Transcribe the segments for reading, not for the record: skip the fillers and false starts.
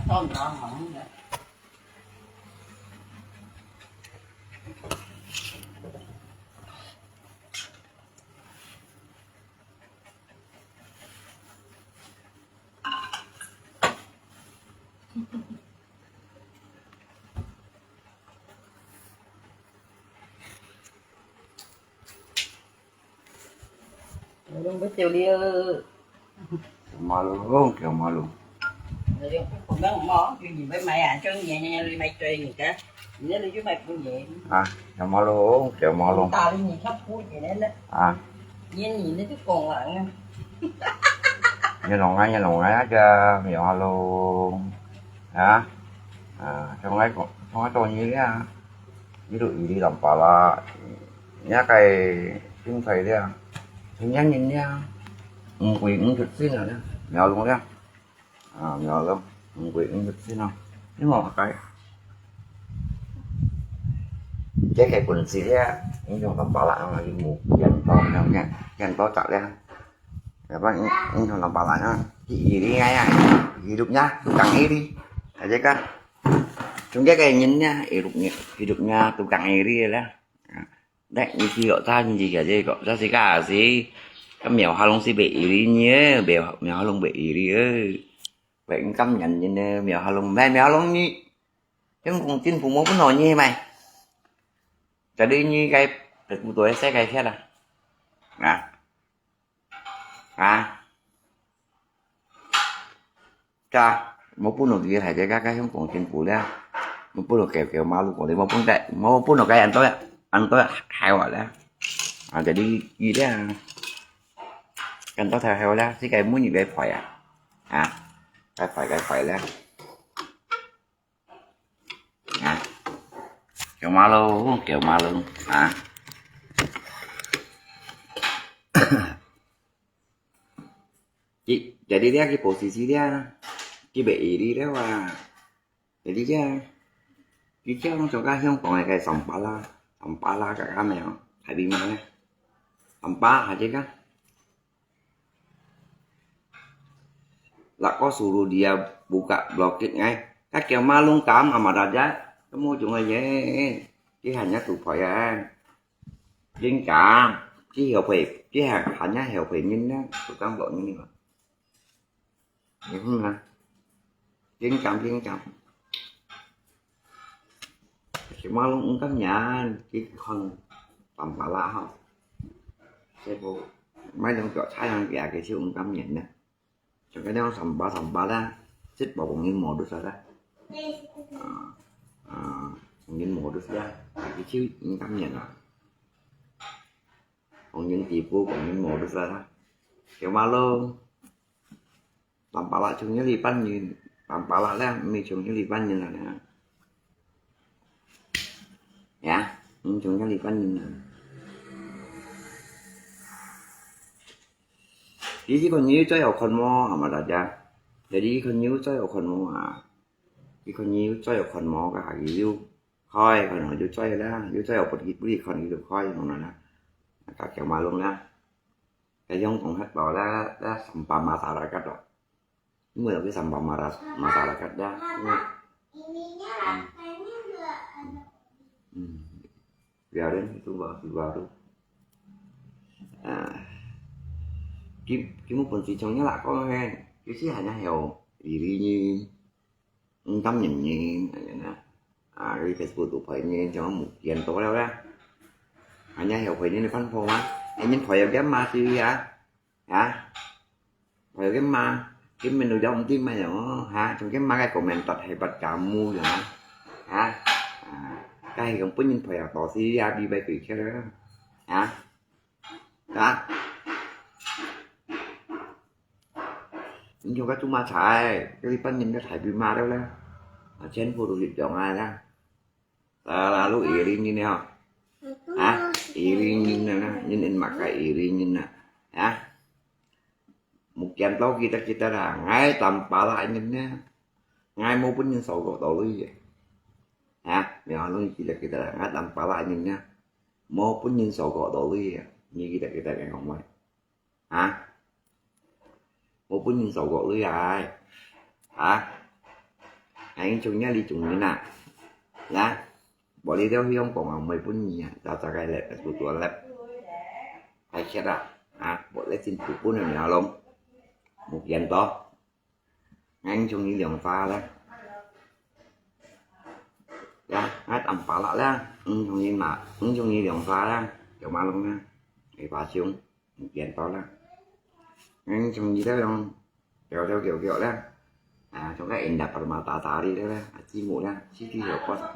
Con đó mỏng vậy. Không biết tiêu đi mà luôn kiểu mà luôn không biết món chuyện gì với mày à cho nhẹ nhẹ đi mày chơi gì cả nhớ đi với mày cũng vậy à kiểu mà luôn kiểu mà luôn tao đi nhìn khắp cuối vậy đấy đó à nhìn nhìn nó chứ còn lại như lòng ngay cho nhỏ luôn hả trong cái tôi như thế à ví dụ đi làm bà là nhá cái chúng thầy đấy à chúng nhắn nhìn nha quyền thực xin rồi đó nhỏ luôn đó nhỏ lắm quyền thực xin không nhưng mà cái quần xí á nhưng mà làm bà lại là đi một dành to nào nha dành to tạo ra các bạn nhưng làm bà lại nó gì đi ngay à gì được nhá tôi cắn đi thấy chưa các chúng cái nhìn nha thì được nha tôi cắn đi rồi đó đấy như khi gọi ta như gì cả gì gọi ra gì cả gì cái mèo hoa long si bị đi nhé mèo hoa long bị đi ơi vậy căm nhận như mèo hoa long mèo hoa long như chứ còn tin phụ mẫu có nổi như mày tại đi như cái được một tuổi sẽ cái khác cha một phút nữa kia thầy cái không còn trên phụ ra một phút nữa kẹo mau luôn còn đi một phút nữa cái anh tôi hai gọi là để đi đấy anh tôi theo theo ra thì cái muốn những cái phải cái phải ra kẹo mau luôn chị jadi dia cái posisi dia cái bệ đi đó jadi dia cái nó cho cái không còn cái sòng ba la cả cái mèo hay bị mà sòng ba hả chứ các là có suruh dia buka blokit ngay các kèo ma luôn cả mà ra giá cái môi trường này vậy chứ hành nhá tụ phải riêng cả chứ hiểu phải chứ hành nhá hiểu phải nhưng đó tụ cán bộ như vậy hiểu không hả riêng cảm cái ma luôn các nhà chỉ không tầm bà la không xe bộ mấy đồng chọn thái ăn gà cái siêu cũng cảm nhận nè cho cái đó sầm ba la xích vào còn những mồ được ra những mồ được ra cái siêu cũng cảm nhận rồi còn những chị vô còn những mồ được ra kiểu ma lô tầm ba la chung nhớ đi ban như tầm ba la là mình chung nhớ đi ban như là nè dạ chung nhớ đi ban như là chỉ còn nhớ cho học con mò mà là cha để đi con nhớ cho học con mò chỉ con nhớ cho học con mò cả cái yêu khoi còn nói cho là cho học một cái con được khoi còn là cả kiểu mà luôn nha cái giống còn hết bỏ ra sầm bà mà xả ra cắt rồi nhưng mà cái sầm bà mà xả ra cắt ra vào đến tôi vào luôn cái một phần gì trong nhớ lại có nghe cái xí hành nhá heo thì đi như tâm nhìn như nè cái Facebook tụ phải như cho một kiện tổ đâu ra hành nhá heo phải như phân phô á em nhìn phải cái ma chi hả phải cái ma cái mình được đông tim mà nhỏ trong cái ma cái comment tật hay bật cả mua rồi cái không có nhìn phải tỏ xí đi bay quỷ kia đó đó nhưng các chúng ma xài cái pan nhìn cái thải bị ma đâu là ở trên vô đồ dịch chọn ai ra là lúc ý đi như nào ý đi như nè nhìn in mặt cái ý đi như nè một chén tao kita là ngay tầm bà lại nhìn nè ngay mua bún nhân sầu tổ lý vậy nhỏ luôn chỉ là kita là ngay tầm bà lại nhìn nha mua bún nhân sầu tổ lý như kita cái không mày một bún nhân sầu gọt lưới ai hãy chung nhá đi chung như nào nhá bỏ đi theo hiông của mày pun nhỉ tao tao cái lẹp của tua lẹp hay chết à bỏ lấy xin phụ pun này nào lông một dàn to anh chung như đường pha đấy ya hát ẩm phá lại ra chung như mà chung như đường pha ra kiểu mà luôn nha để phá xuống một dàn to ra anh chung như thế không kiểu theo kiểu đó à trong cái đạp mà tả đi đó là chi mũ ra chi hiểu quá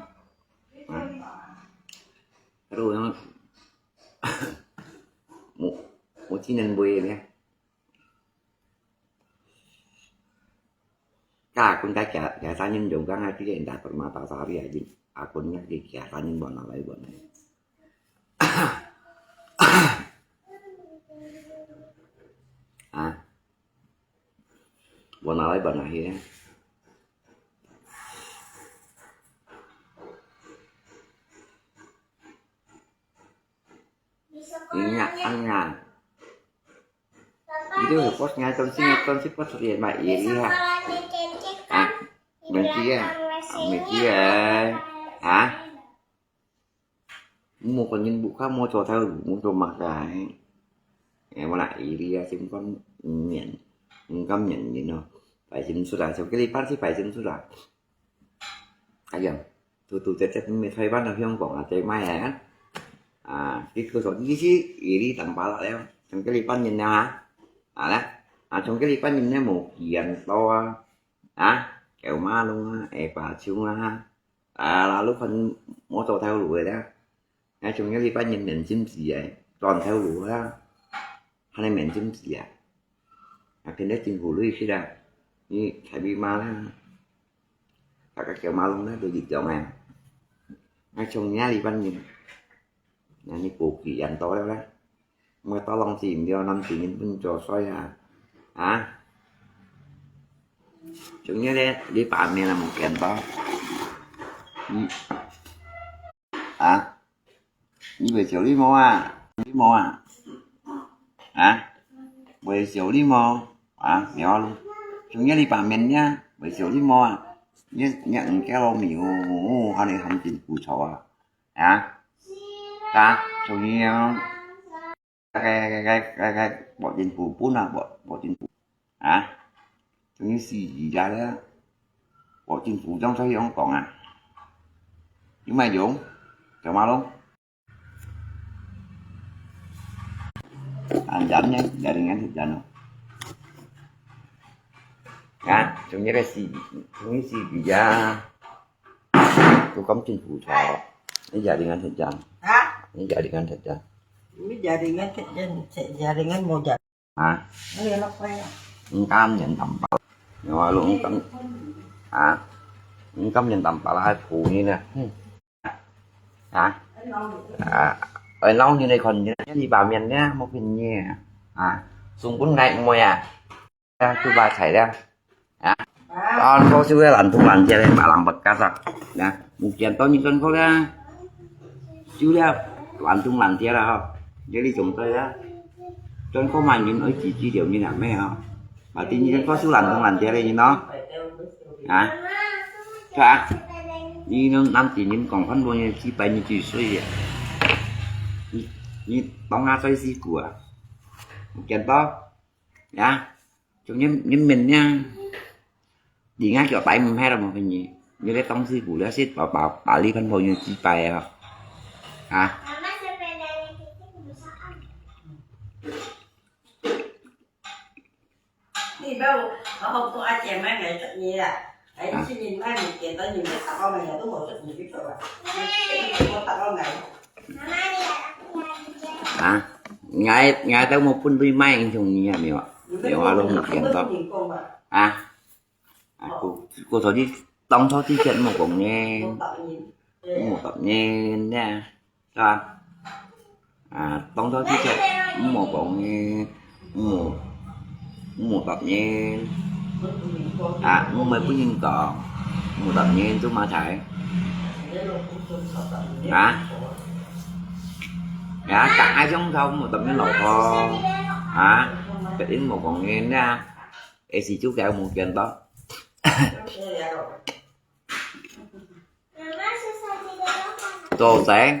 rồi nó một chi nên bùi này cả con cái cả sa nhân dùng các hai cái đạp mà tả đi gì à con nhắc gì cả sa nhân bọn nào lấy bọn này à bọn nào lấy bọn này thì nhà ăn nhà itu post nya con sih post dia mbak Iri ha à bên kia hả mua còn nhân vụ khác mua trò theo mua trò mặc cái em mà lại Iri xin con nhận cam nhận gì nào phải xin sudah sau cái lipat sih phải xin sudah aja tu cecet mi thay ban là không còn là chạy mai hả à cái cơ sở cái gì Iri tambah lại đâu trong cái lipat nhìn nào hả à đó à trong cái lipat nhìn thấy một dàn to à kẹo ma luôn á và xuống ha à là lúc anh mô tô theo lụa đó ngay trong cái lipat nhìn mình chim gì vậy toàn theo lụa đó hai anh mình chim gì vậy à cái đấy chim phụ lưới khi ra như thầy bi ma đó và các kẹo ma luôn đó tôi dịch chọn hàng ngay trong nhà lipat nhìn là như cuộc gì dàn to đó đó mà tao lòng tìm cho 5 tỷ nhân phân trò xoay hả chúng nhớ đây đi bạn này là một kèn to à như về chiều đi mò hả về chiều đi mò nhỏ luôn chúng nhớ đi bạn mình nhá về chiều đi mò nhận cái lô mì họ này không chịu củ sò hả ta chúng như cái bỏ trên phủ bún là bỏ trên phủ hả giống như gì ra đó bỏ trên phủ trong sao không còn à nhưng mà Dũng chào mau luôn anh dẫn nhé gia đình anh thịt dành không à giống như cái gì giống như gì ra tôi cắm trên phủ thọ cái gia đình anh thịt dành hả cái gia đình anh thịt dành biết gia đình anh một giờ à nó quen cam nhận tầm rồi luôn cắm cắm nhận tầm là phụ như nè ở lâu như này còn như đi vào miền nhá một miền nhẹ xung quanh ngay môi tôi bà xảy ra con có chú làm tung làm chơi bà làm bật cá sặc nè một chén to như con có ra chú ra làm tung làm chơi ra không để đi trồng cây á trên có màn những nói chỉ điều như nào mấy không bà tin như có số lần không làm chơi đây như nó hả cả như nó năm chỉ những còn phân bao nhiêu chỉ bảy như chỉ suy vậy như bóng nga xoay xì của một chén to nhá chúng nhân mình nha đi ngay chỗ tay mình hay là một cái gì như cái tông xì của nó xít bảo ly phân bao nhiêu chỉ bảy hả đi đâu nó không có ai chèm mấy ngày rất nhiều ấy chỉ nhìn mấy một kiện tới nhìn cái tao con này tôi ngồi rất nhiều biết rồi con tao con này ngày tao một phân với mai anh chồng nhà mèo luôn một kiện to cô thổi đi tông thôi tí chuyện một cổng nghe một cổng nghe nha sao tông thôi tí chuyện một cổng nghe một tập nghe mới có nhìn còn một tập nghe tôi mà thấy cả hai giống không một tập nghe lẩu kho cái đến một còn nghe nha em xì chú kẹo một chuyện đó đồ sẽ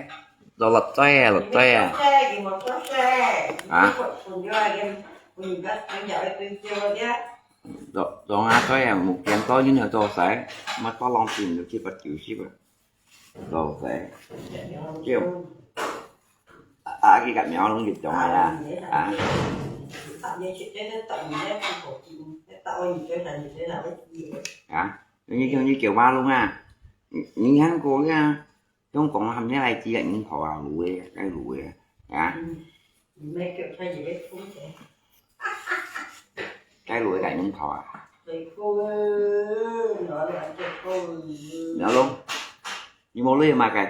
đồ lật xe lật xe xe gì một số xe à còn vô em mình bắt anh dạy tôi chưa chứ đồ ăn xe một kiện to như này đồ sẽ mà có lòng tìm được chi vật chịu chi vật đồ sẽ kiểu cái cạnh nhỏ nó dịch chọn này à tạo như chuyện đấy nó tổng như con cổ chim tạo gì cho thành gì là cái gì như kiểu ba luôn à những hắn cô nha trong còn hầm như này chỉ là những thọ lụi cái lụi mấy kiểu thay gì đấy cũng thế cái lụi cái những thọ thì cô nói là cô nữa luôn như một ly mà cái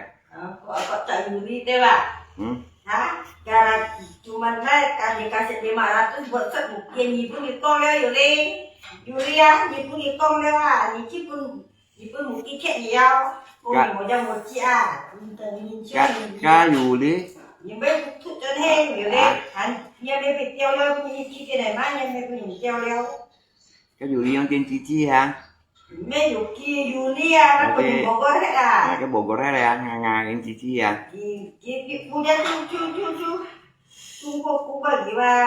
có chạy đi đây bà hả cả cuma saya kami kasih 500 buat sebuknya ni pun ditol ya Yuli ya ni pun ditol ya ni pun mungkin cek dia oh mau jam mau cia cá dù đi nhưng bây thuốc cho thêm Yuli anh nhà bây bị treo leo như chi cái này má nhà bây bị treo leo cá dù đi ăn trên chi hả mấy dù kia Yuli à nó còn bộ có hết à cái bộ có hết à ngà trên chi à cái bu dia cu Tunggu bagi ba.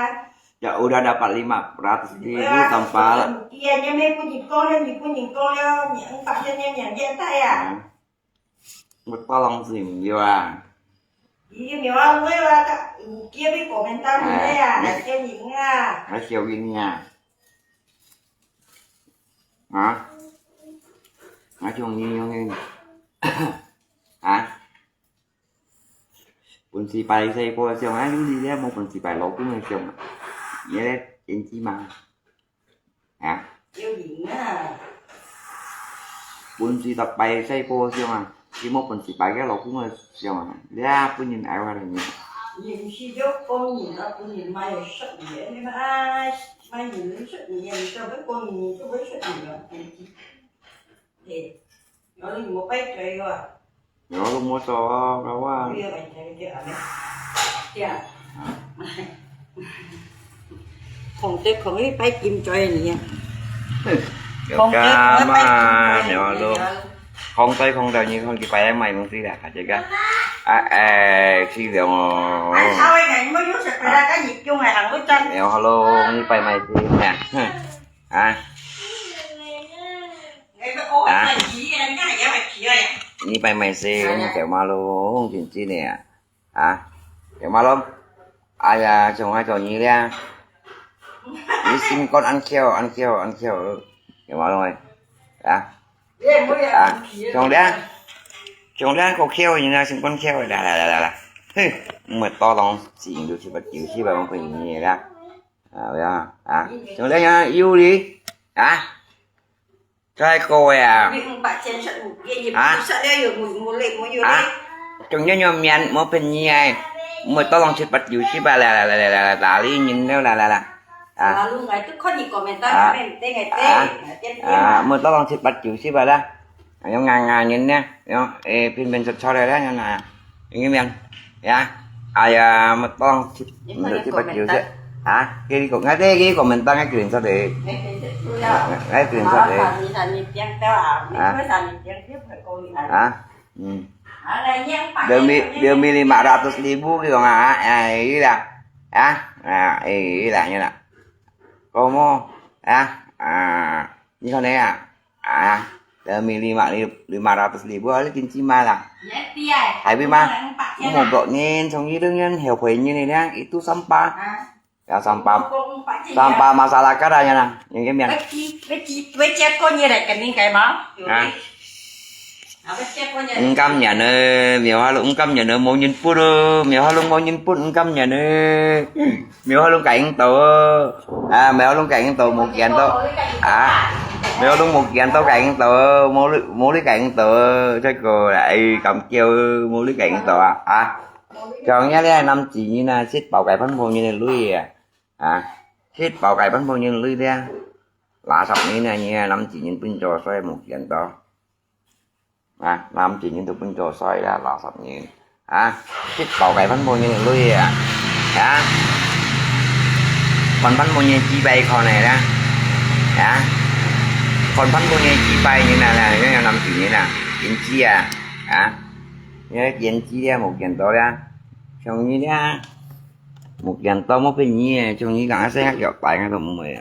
Ya udah dapat 500.000 tanpa Iya, nyampe pun nyingkol ya, yang pakainya yang jantai ya. Tolong sih Mila. Iya, Mila gue lah kak. Kia bi komentar dia ya, dia nyingga. Masih gini ya. Hả? Nói chung như hả? Principal xây cô xem á những gì đấy một principal lỗ cũng hay xem vậy đấy trên chi mà hả yêu gì nữa principal bay xây cô xem mà chỉ một principal cái lỗ cũng hay xem mà ra cứ nhìn ai qua là nhìn si dốt con nhìn nó cũng nhìn mai sợ gì nhưng mà mai nhìn nó sợ gì so với con nhìn so với sợ gì nữa thì nó là một cái trời rồi nó luôn mua cho đâu quá không tới không biết phải chim trời gì không cá mà nhỏ luôn không tới không đâu như không chỉ phải mày muốn đi đạt hả chị ca khi đều sao anh này mới vô sạch ra cái gì chung này thằng với chân đều hello như phải mày đi nè ini pai mai se kiểu ma luôn chuyện chi nè kiểu ma luôn ai là chồng hai chồng như thế đi xin con ăn kheo kiểu ma luôn rồi chồng đen có kheo như nào xin con kheo là mệt to lòng chỉ được chỉ bắt chịu chỉ bảo phải như thế đó chồng đen nha yêu đi trai cô chồng nhớ nhom nhăn một phần như này một to lòng chết bắt dù chứ bà là đi nhìn đâu là luôn ngày tức có gì comment bên tên ngày tên một to lòng chết bắt dù chứ bà đó giống ngang nhìn nè phim bên cho đây đó là những cái miền ai một to lòng chết bắt dù chứ cái cũng cái comment tăng cái chuyện sao để cái chuyện sao để đưa mi 500.000 gitu ini lah ini lah như là Como như thế này đưa mi 500.000 ấy kinh chi mà là thấy biết mà một độ nhiên xong như đương nhiên hiểu khuyến như này nhá itu sampah ya sampah masyarakat aja nè những cái miền với chết con như này cần những cái máu cam nhà nơi miêu hoa lũng cam nhà nơi mau nhìn put miêu hoa lũng mau nhìn put cam nhà nơi miêu hoa lũng cảnh tổ miêu hoa lũng cảnh tổ một kiện tổ miêu hoa lũng một kiện tổ cảnh tổ mua lấy cảnh tổ cho cô lại cầm kêu mua lấy cảnh tổ còn nhá đây 5 chỉ như là xích bảo cái phân bổ như này lui xích bảo cái phân bổ như lui ra lá sọc như này như 5 chỉ những pin trò xoay một kiện to 5 chỉ những pin trò xoay ra lá sọc như xích bảo cái phân bổ như này lui còn phân bổ như chi bay kho này ra còn phân bổ như chi bay như này là làm gì như nè kiến chi à nhớ kiến chi ra một kiện to ra trong như ra một kiện to một cái gì trong như cả xe kiểu bài ngay đồng mười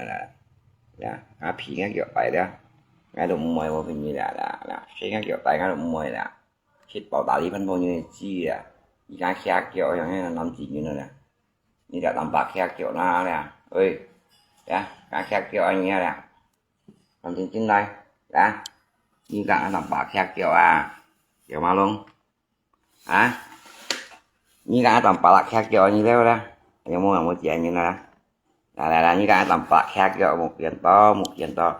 là phí ngay kiểu bài đó ngay đồng mười một cái gì là xe ngay kiểu bài ngay đồng mười là thịt bảo đại lý phân bố như chi à cái xe kiểu như làm gì như này như là làm bạc xe kiểu nó nè ơi cái xe kiểu anh nghe nè làm trên đây đã như cả làm bạc xe kiểu kiểu mà luôn như cả làm bạc xe kiểu như thế đó em muốn làm một chuyện như này là như cả làm bạc xe kiểu một kiện to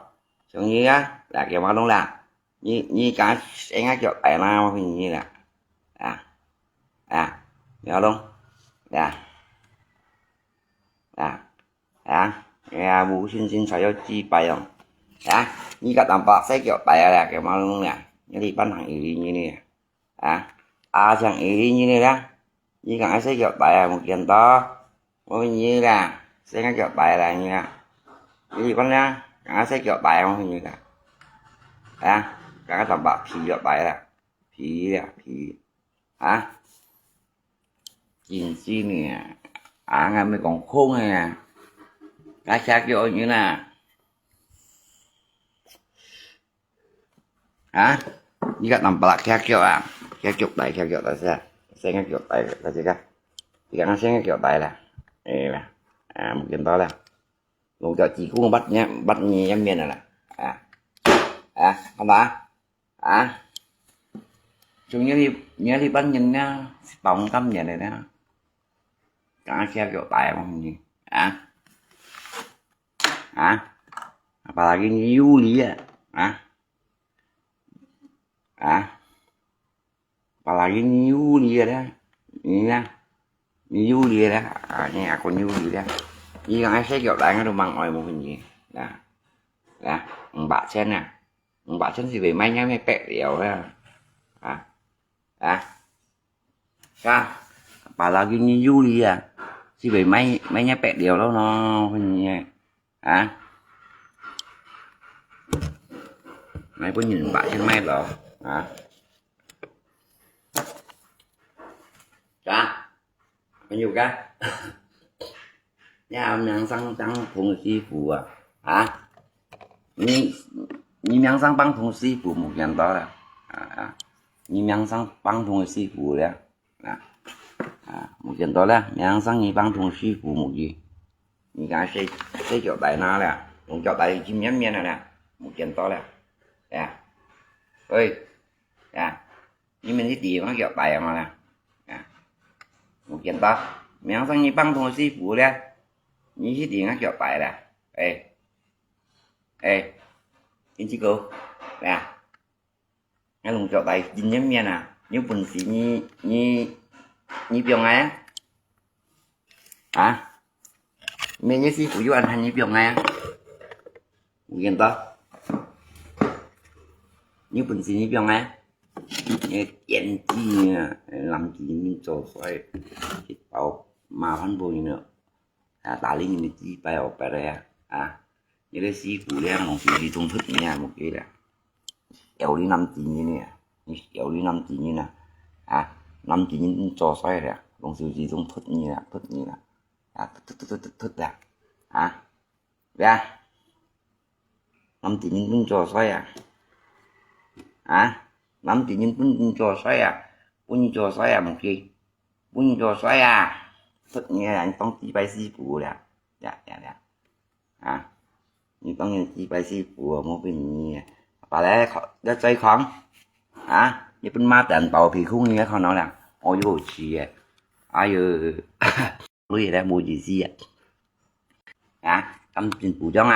xong như á là kiểu mà luôn là như cả sẽ ngắt kiểu tại nào như là nhớ luôn nghe bố xin sao cho chi bài không như cả làm bạc sẽ kiểu bài là kiểu mà luôn nè như đi bán hàng ý như này chẳng ý như này đó như cả sẽ kiểu bài một kiện to như là sẽ ngắt kiểu bài là như là cái gì con nha cả sẽ kiểu bài không như là cả làm bạc phí kiểu bài là phí chuyện chi nè ngày mới còn khôn này nè cái khác vô như nè như các làm bạc khác vô khác chụp tay xe cái kiểu tay là gì cả thì nó sẽ cái kiểu tay là đây là một kiện to là luôn cho chị cũng bắt nhé bắt như em miền này là không đã chúng nhớ đi bắt nhìn nha bóng tâm vậy này đó cả xe kiểu tay không gì apalagi Yuli apalagi Yuli đó Yuli đó nhà con Yuli đó vì ai sẽ kiểu đánh nó bằng ngoài một hình gì bạn xem nè bạn xem gì về may nhá mày bẹ đéo sao apalagi Yuli gì về may nhá bẹ đéo đó nó hình gì mày có nhìn bạn trên may rồi bao nhiêu cái nhà ông nàng sang trắng thùng si phủ你명상帮同师傅冇见到啦你명상帮同师傅咧冇见到啦명상你帮同師傅冇gì你看谁叫đại na là cũng叫đại chim nhắn miên này nè một kiện to là ơi nhưng mình đi nó kiểu đại mà nè một kiện to miếng sang như băng thùng sư phụ đấy như cái tiền nó kiểu đại là anh chị cô nè ngay lùng kiểu đại chim nhắn miên nè như bình sĩ như biểu ngay mình như sư phụ vô anh hành như biểu ngay một kiện to như bình sĩ như biểu ngay tiền chi làm gì mình cho phải thịt bảo mà hắn bồi nữa ta lên mình chi bài ở bài đây như cái xí phụ đen một gì trong thức nha một cái là kéo đi 5 chỉ như này kéo đi 5 chỉ như này 5 chỉ như cho xoay rồi đồng gì trong thức như là thức ra 5 chỉ như cho xoay 5 chỉ nhân cho xoay bún cho xoay một khi bún cho xoay thật nghe anhต้องchỉ bài sư phụ là nhưต้องnhư chỉ bài sư phụ một cái gì và đấy đã chơi khoáng như bên ma tận bảo thì không ngheเขาnói là ôi dồi chi ai lúc gì đấy mua gì tâm trình phụ trong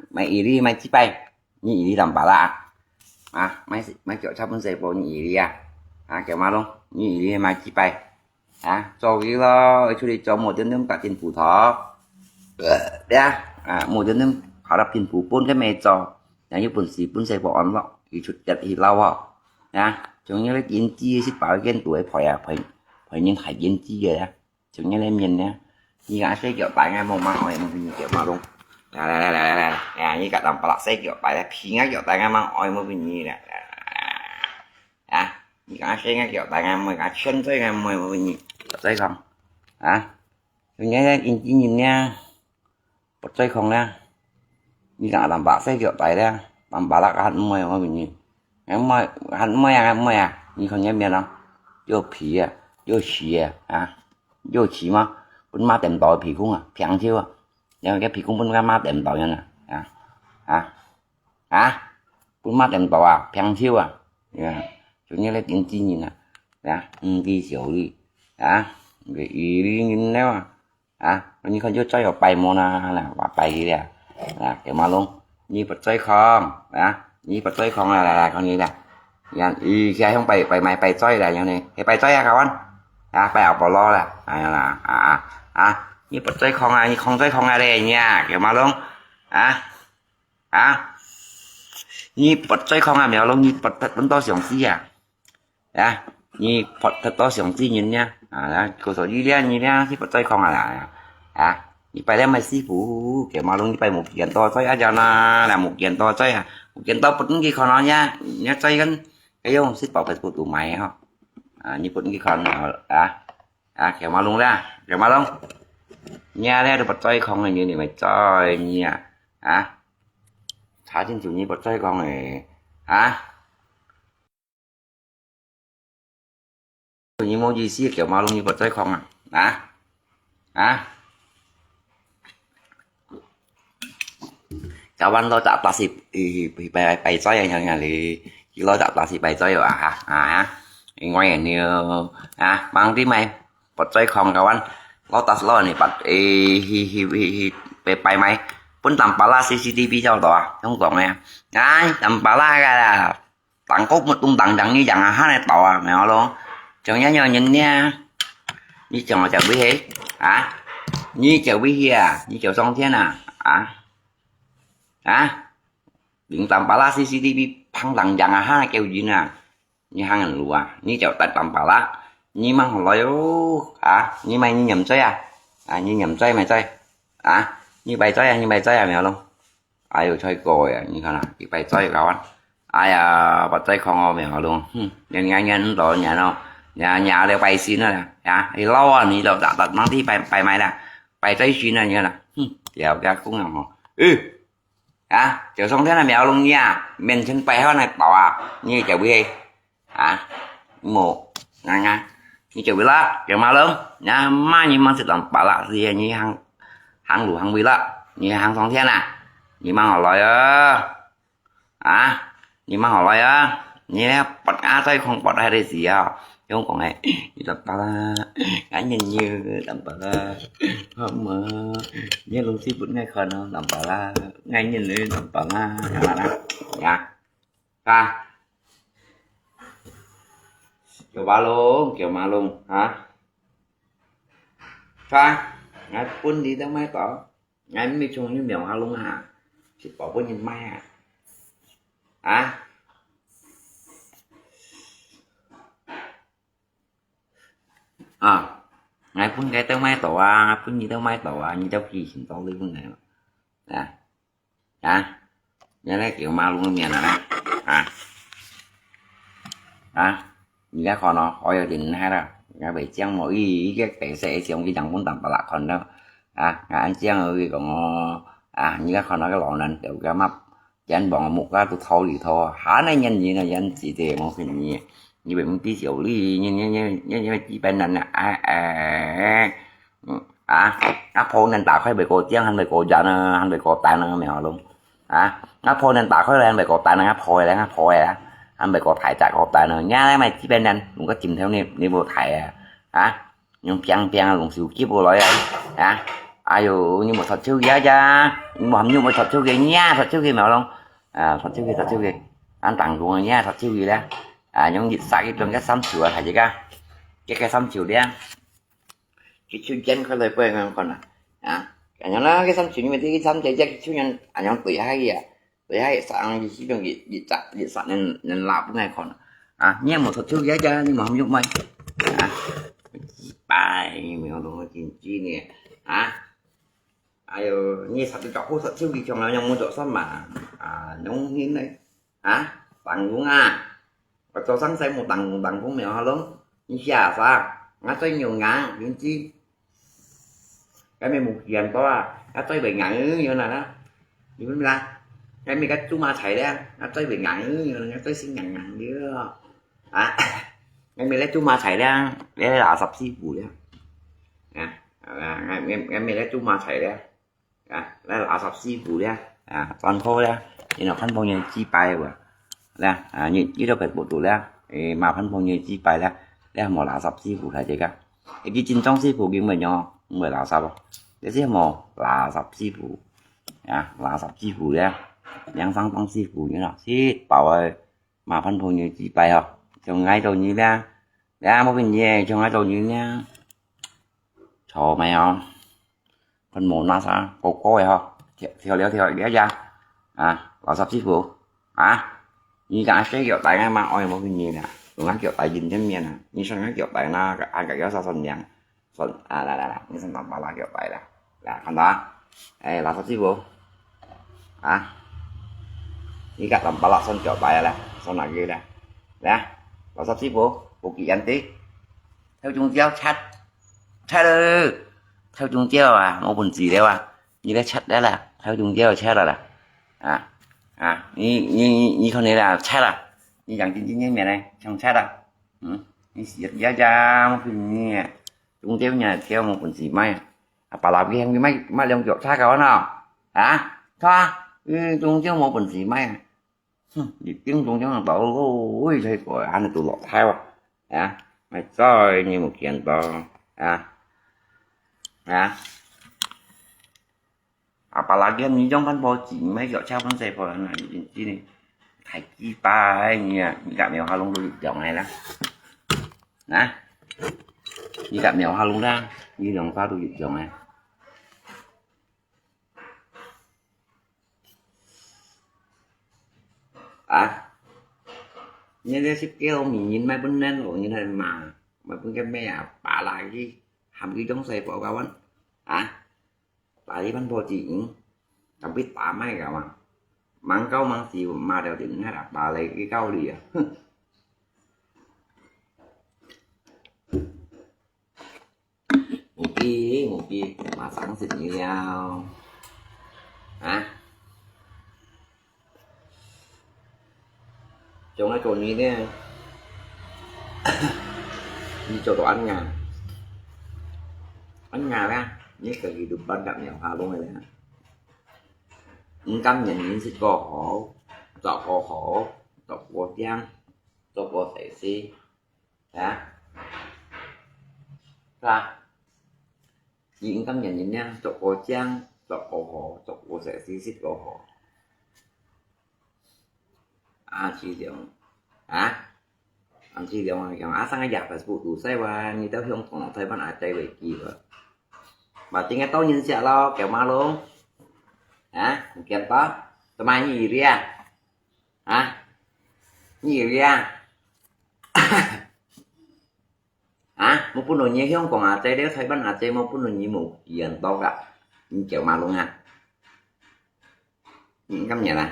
mày ý đi mày chỉ bay như ý đi làm bảo là mấy kiểu sắp đến dẹp bộ nhỉ đi kiểu mà luôn nhỉ đi mà chỉ bay cho cái lo cho đi cho một chân nước cả tiền phủ thọ đấy một chân nước họ đập tiền phủ bốn cái mẹ cho như bún xì bún dẹp bộ ăn vậy thì chút chặt thì lâu chúng như là kiến chi xích bảo cái tuổi phải những hải kiến chi vậy chúng như là miền nhá như ai sẽ kiểu tại ngày mùng 3 hỏi mình kiểu mà luôn nè như cả đồng bạc xe kiểu bài là phi ngắt kiểu tay ngang mang oi mới bên nhì nè như cả xe ngắt kiểu tay ngang mới cả chân xe ngang mới bên nhì thấy không tôi nhớ in chỉ nhìn nha bật dây không nè như cả làm bạc xe kiểu tay đó làm bạc là hẳn mới bên nhì hẳn mới như không nhớ miền đâu vô phí vô xì vô xì mà bên má tìm tỏi phí cũng phèn chưa nhưng cái phí cũng bên má tìm tỏi nha bên má tìm tỏi phèn chưa chủ như là tiếng chi nhìn nè đi xỉu đi cái ý đi nhìn nếu như không vô chơi ở bài môn là bài gì nè kiểu mà luôn như bật chơi không như bật chơi không là con gì nè ý khi không bài mày bài chơi là như này cái bài chơi các anh bài học bỏ lo là như bật chơi không như không chơi không đây nha kiểu mà luôn như bật chơi không mèo luôn như bật thật vẫn to xưởng gì như bật thật to xưởng gì nhìn nha cô số gì đấy như thế thì bật chơi không như bài đem mày xí phụ kiểu mà luôn như bài một kiện to chơi cho nó là một kiện to chơi một kiện to bật cái con nó nha nhá chơi cái không xích bảo phải của tụi mày không như bật cái con nào kiểu mà luôn ra kiểu mà luôn nha đây được bật chơi không này như này mày chơi nha thả trên chủ như bật chơi con này như mô gì xí kiểu mà luôn như bật chơi không chào anh lo chặt là xịp thì bày chơi anh nhà thì chỉ lo chặt là xịp bày chơi rồi ngoài như bằng tí mày bật chơi không các anh lo tắt lo này bật bày mày pun tanpa lah CCTV cho tòa không còn nè tanpa lah là tặng cốt một tung tặng như dạng hát này tòa mẹ luôn chọn nhớ nhìn nha như chọn là chào quý hết như chào quý như chào xong thế nào điện tanpa lah CCTV phăng tặng dạng hát này kêu gì nè như hai ngàn lùa như chào tại tanpa lah như mang hồi lối như mày như nhầm chơi như nhầm chơi mày chơi như bài chơi mèo luôn ai rồi chơi còi như thế nào cái bài chơi các anh ai bật chơi không mèo luôn nên nhanh rồi nhà đâu nhà đều bài xin rồi thì lâu thì đâu đặt nó đi bài mày nè bài chơi xin này như là dẻo ra cũng nằm chờ xong thế là mèo luôn nha mình xin bài hơn này bảo như chào quý một nha như chào quý lá kiểu mà lớn nha mai như mang sự làm bảo lạ gì như hàng lũ hàng bị lạ như hàng xong thế nè như mang họ nói như mang họ nói như thế bật chơi không bật hay gì chứ không còn này như tập ta cá nhân như đậm bà la hôm mà như luôn ship vẫn ngay khẩn đậm bà la ngay nhìn lên đậm bà la kiểu ba luôn ngay pun đi tới máy tỏ ngay mới chung như mèo luôn chị bỏ có nhìn mai ngay pun cái tới máy tỏ pun như tới máy tỏ như cháu gì xin tao lên này nhớ lấy kiểu ma luôn miền này như cái con nó hỏi điện hay là ngay bị chăng mỗi cái xe xong cái chẳng muốn tầm bà lạc còn đâu anh chăng ơi còn như các con nói cái lọ này đều cái mập cho anh bọn một cái tôi thôi thì thôi hả nó nhanh gì là anh chỉ tiền một hình như vậy một tí xíu đi như chị bên này Apple nên tạo cái bề cổ chăng anh bề cổ giờ anh bề cổ tài nó mèo luôn Apple nên tạo cái anh bề cổ tài nó Apple anh bề cổ thải trả cổ tài nó nhá mày chị bên anh cũng có chìm theo niệm bộ thải nhưng piang luôn xíu chiếc bộ loại ai dụ nhưng mà thật chứ giá cha nhưng mà thật chứ gì nha thật chứ gì mà không thật chứ gì anh tặng luôn nha thật chứ gì đó những dịch sai cái trong cái xăm sửa thầy chị ca cái xăm sửa đen cái chú chân có lời quên không còn cái nó cái xăm sửa như vậy cái xăm chạy cái chú nhân nhóm tuổi hay tuổi hay sang gì trong dịch sẵn nên làm cái này còn nhưng mà thật chứ giá cha nhưng mà không giúp mày bài mình không có chuyện chi nè ayo như sắp được chọc sắp siêu đi trong nào nhung mua chỗ sắp mà nhung hiến đấy tặng cũng và cho sáng xem một tặng cũng mèo lớn như xà xa ngã tới nhiều ngã những chi cái mình một tiền có ngã tới bị ngã như là đó như thế ra cái mình cái chúng ma chạy đấy ngã tới bị ngã như là ngã tới xin ngã như cái mình lấy chúng ma chạy ra để là sập xi phủ đấy em mình lấy chúng ma chạy đấy đây là sập xi phủ đấy toàn khô đấy thì nó phân bón như chi bài rồi đây như đâu phải bộ tủ đây mà phân bón như chi bài đây đây một lá sập xi phủ thay cái cái chính trong xi phủ kia mình nhỏ mới là sao cái gì mà là sập xi phủ là sập xi phủ đấy đang phăng phăng xi phủ như nào xí bảo ơi mà phân bón như chi bài không trong ngay đầu như đây đã một cái gì trong ngay đầu như nha cho mày không phần mồn nó sao cô vậy không theo léo theo ghé ra vào sắp xếp phụ như cả cái kiểu tại ngay mà oi một cái gì nè rồi ngắt kiểu tại dinh trên miền nè như sao ngắt kiểu tại nó ăn cả cái sao sần nhàng sần là như sao làm là kiểu tại là phần đó đây là sắp xếp phụ như cả làm ba lọ sần kiểu tại là sau này kia nè đó vào sắp xếp phụ kỳ anh tí theo chung giáo chat theo chung chéo một phần gì đấy như cái chat đấy là theo chung chéo chat là như con này là chat như dạng chính như mẹ này trong chat như giật giá một phần như chung chéo nhà theo một phần gì may bà làm cái mấy lông kiểu chat cao nào thôi chung chéo một phần gì may tiếng chung chéo là bảo ôi thầy của anh là tụi lọt theo mày coi như một chuyện to apalagi như trong phân bò chỉ mấy kiểu trao phân dẹp rồi này chi này thạch chi ba hay như cả mèo hoa lông đôi dòng này đó như cả mèo hoa lông ra như dòng pha đôi dòng này như thế ship kêu mình nhìn mấy bên nên rồi như thế mà bên cái mẹ bà lại cái hàm cái giống xe của các bạn tại vì bánh bò chỉ chẳng biết tả mấy cả mà mang câu mang xìu mà đều đừng hay đặt bà lấy cái câu đi một kia mà sẵn xịt như nhau trong cái chỗ như thế như chỗ đồ ăn nhà ra nhất là gì được ban gặp nhau hà luôn này cắm nhìn những xịt cò hổ dọc cò hổ dọc cò giang dọc cò sẻ xi ra những cắm nhìn nha dọc cò giang dọc cò hổ dọc cò sẻ xi xịt cò hổ chỉ điều anh chỉ điều mà kiểu sang cái giặc là phụ tủ xe và như tao không còn thấy bạn ai tay về gì rồi mà tiếng nghe tôi nhìn sẽ lo kẹo ma luôn kẹo tó tao mai gì ra gì ra một phút rồi nhé không còn tay đéo thấy bạn tay một phút rồi nhé một diện to cả như kẹo ma luôn những cắm nhà này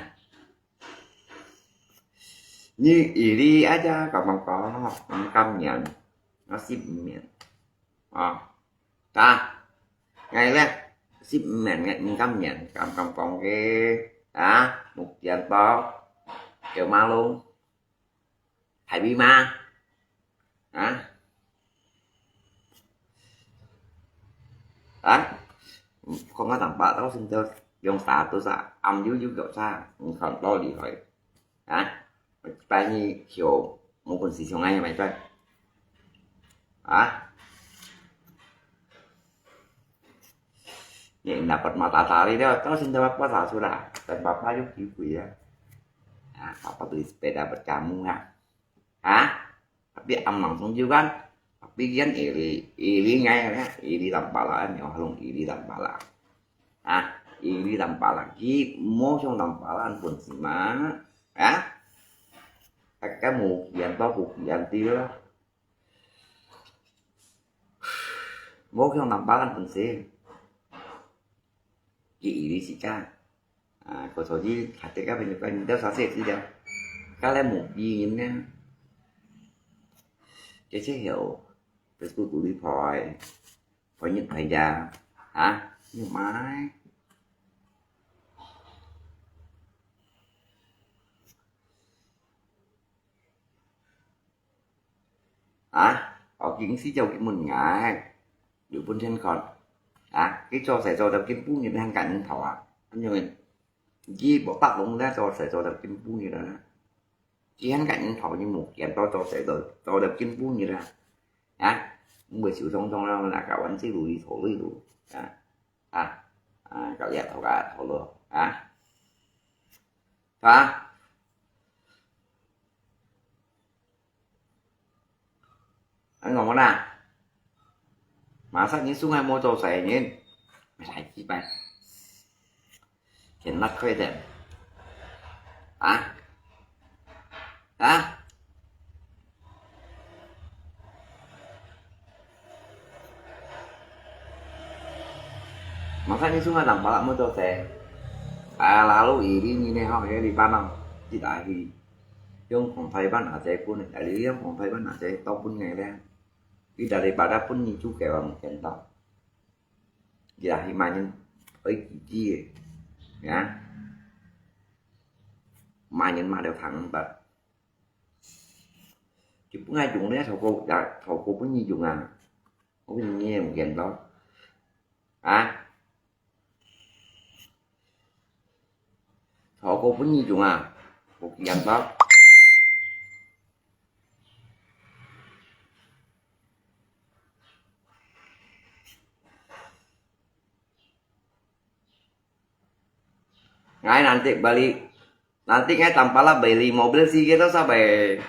như ý đi aja còn có cắm nhận nó ship miệng ngay lên ship miệng ngay cắm nhận cầm còn cái một dạng to kiểu ma luôn hải bi ma không có thằng bạn đó xin cho dòng xả tôi xả âm dưới kiểu xa còn to đi rồi bao nhiêu kiểu một phần xí ngay mày coi vậy là bật mà tả đi đó tao xin cho bác bác xả sudah dan bapak yuk kiwi ya bapak beli sepeda buat kamu tapi am langsung juga kan tapi kan iri ngay ya iri tanpa lah nhỏ halung iri tanpa lah iri tanpa lagi mau trong tanpa lah pun sih mah cái một dạng to một dạng tiêu đó bố không làm bán anh phần xe chị đi chị cha có số gì hạt tế các bên quanh đeo xóa xịt gì đâu các lên một gì như thế cái chế hiểu Facebook của đi phải nhận thầy già hả nhưng mãi ở kiến sĩ châu cái mình ngại được bên trên còn cái cho sẽ cho tập kim phú như đang cạnh thọ anh như mình chỉ bỏ tắt luôn ra cho sẽ cho tập kim phú như đó chỉ hắn cạnh thọ như một kèm to sẽ cho tập kim phú như ra mười triệu trong là cậu anh sẽ lùi thổ lùi đủ cậu dẹp thổ cả thổ luôn anh ngon quá nào mà sao những xuống hai mô tô xẻ nhìn mày lại chị bạn hiện mắt khơi đẹp mà sao những xuống hai lần bảo mô tô xẻ lalu ini nih ya di Panang tidak di yung Hong Thai Ban Aceh pun dari yang Hong Thai Ban Aceh tau pun ngày ra đi daripada pun như chú kẹo bằng kẹn tao giờ thì mà nhân ấy chia nhá mà nhân mà đều thẳng bật chứ cũng ai dùng đấy thầu cô cũng như dùng cũng nghe một kẹn đó thầu cô cũng như dùng một kẹn đó Ngai nanti ngai tampaklah beli mobil sih kita sampai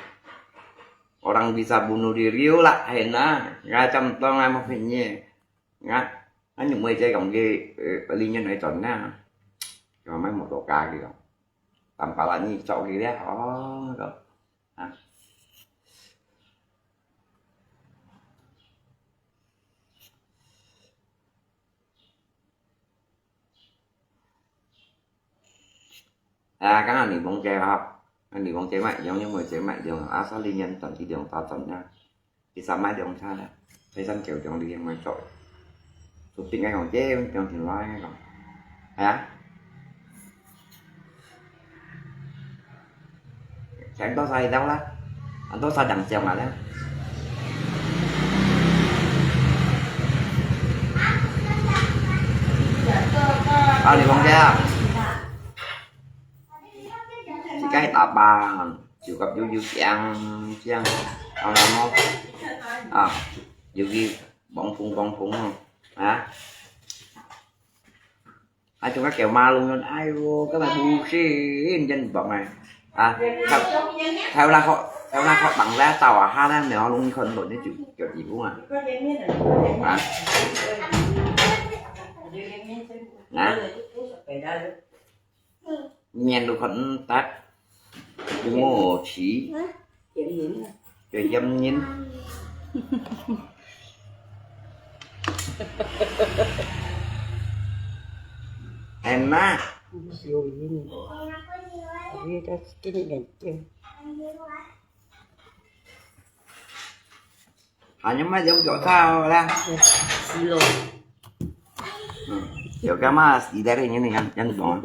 orang bisa bunuh diri lah enak ngai contoh ngai mobilnya ngai những người chơi cộng ghê beli nhân này chọn nha cho mấy một độ ca kìa tampaklah như chọn gì đấy rồi các anh đi bóng chè học anh đi bóng chè mạnh giống như 10 chè mạnh đường áp lý nhân toàn thị đường tao tận nha thì sao mai đường xa đấy thấy dân kiểu trong đi ngoài trội chụp tình ngay còn chê trong thì loa ngay còn sáng tôi say đâu lắm anh tôi say đằng chèo mà đấy đi bóng chè cái tạ bà chịu gặp vô chàng ông làm không vô ghi bóng phun không ai cho các kẹo ma luôn ai vô các bạn bu xí dân vật này theo là họ bằng ra tàu ha đang nếu luôn không nổi đến kiểu gì cũng nhìn được con tát đừng ngô chỉ trời dâm nhìn em má nhưng mà giống chỗ sao ra kiểu cái mà gì đây như này nhân bọn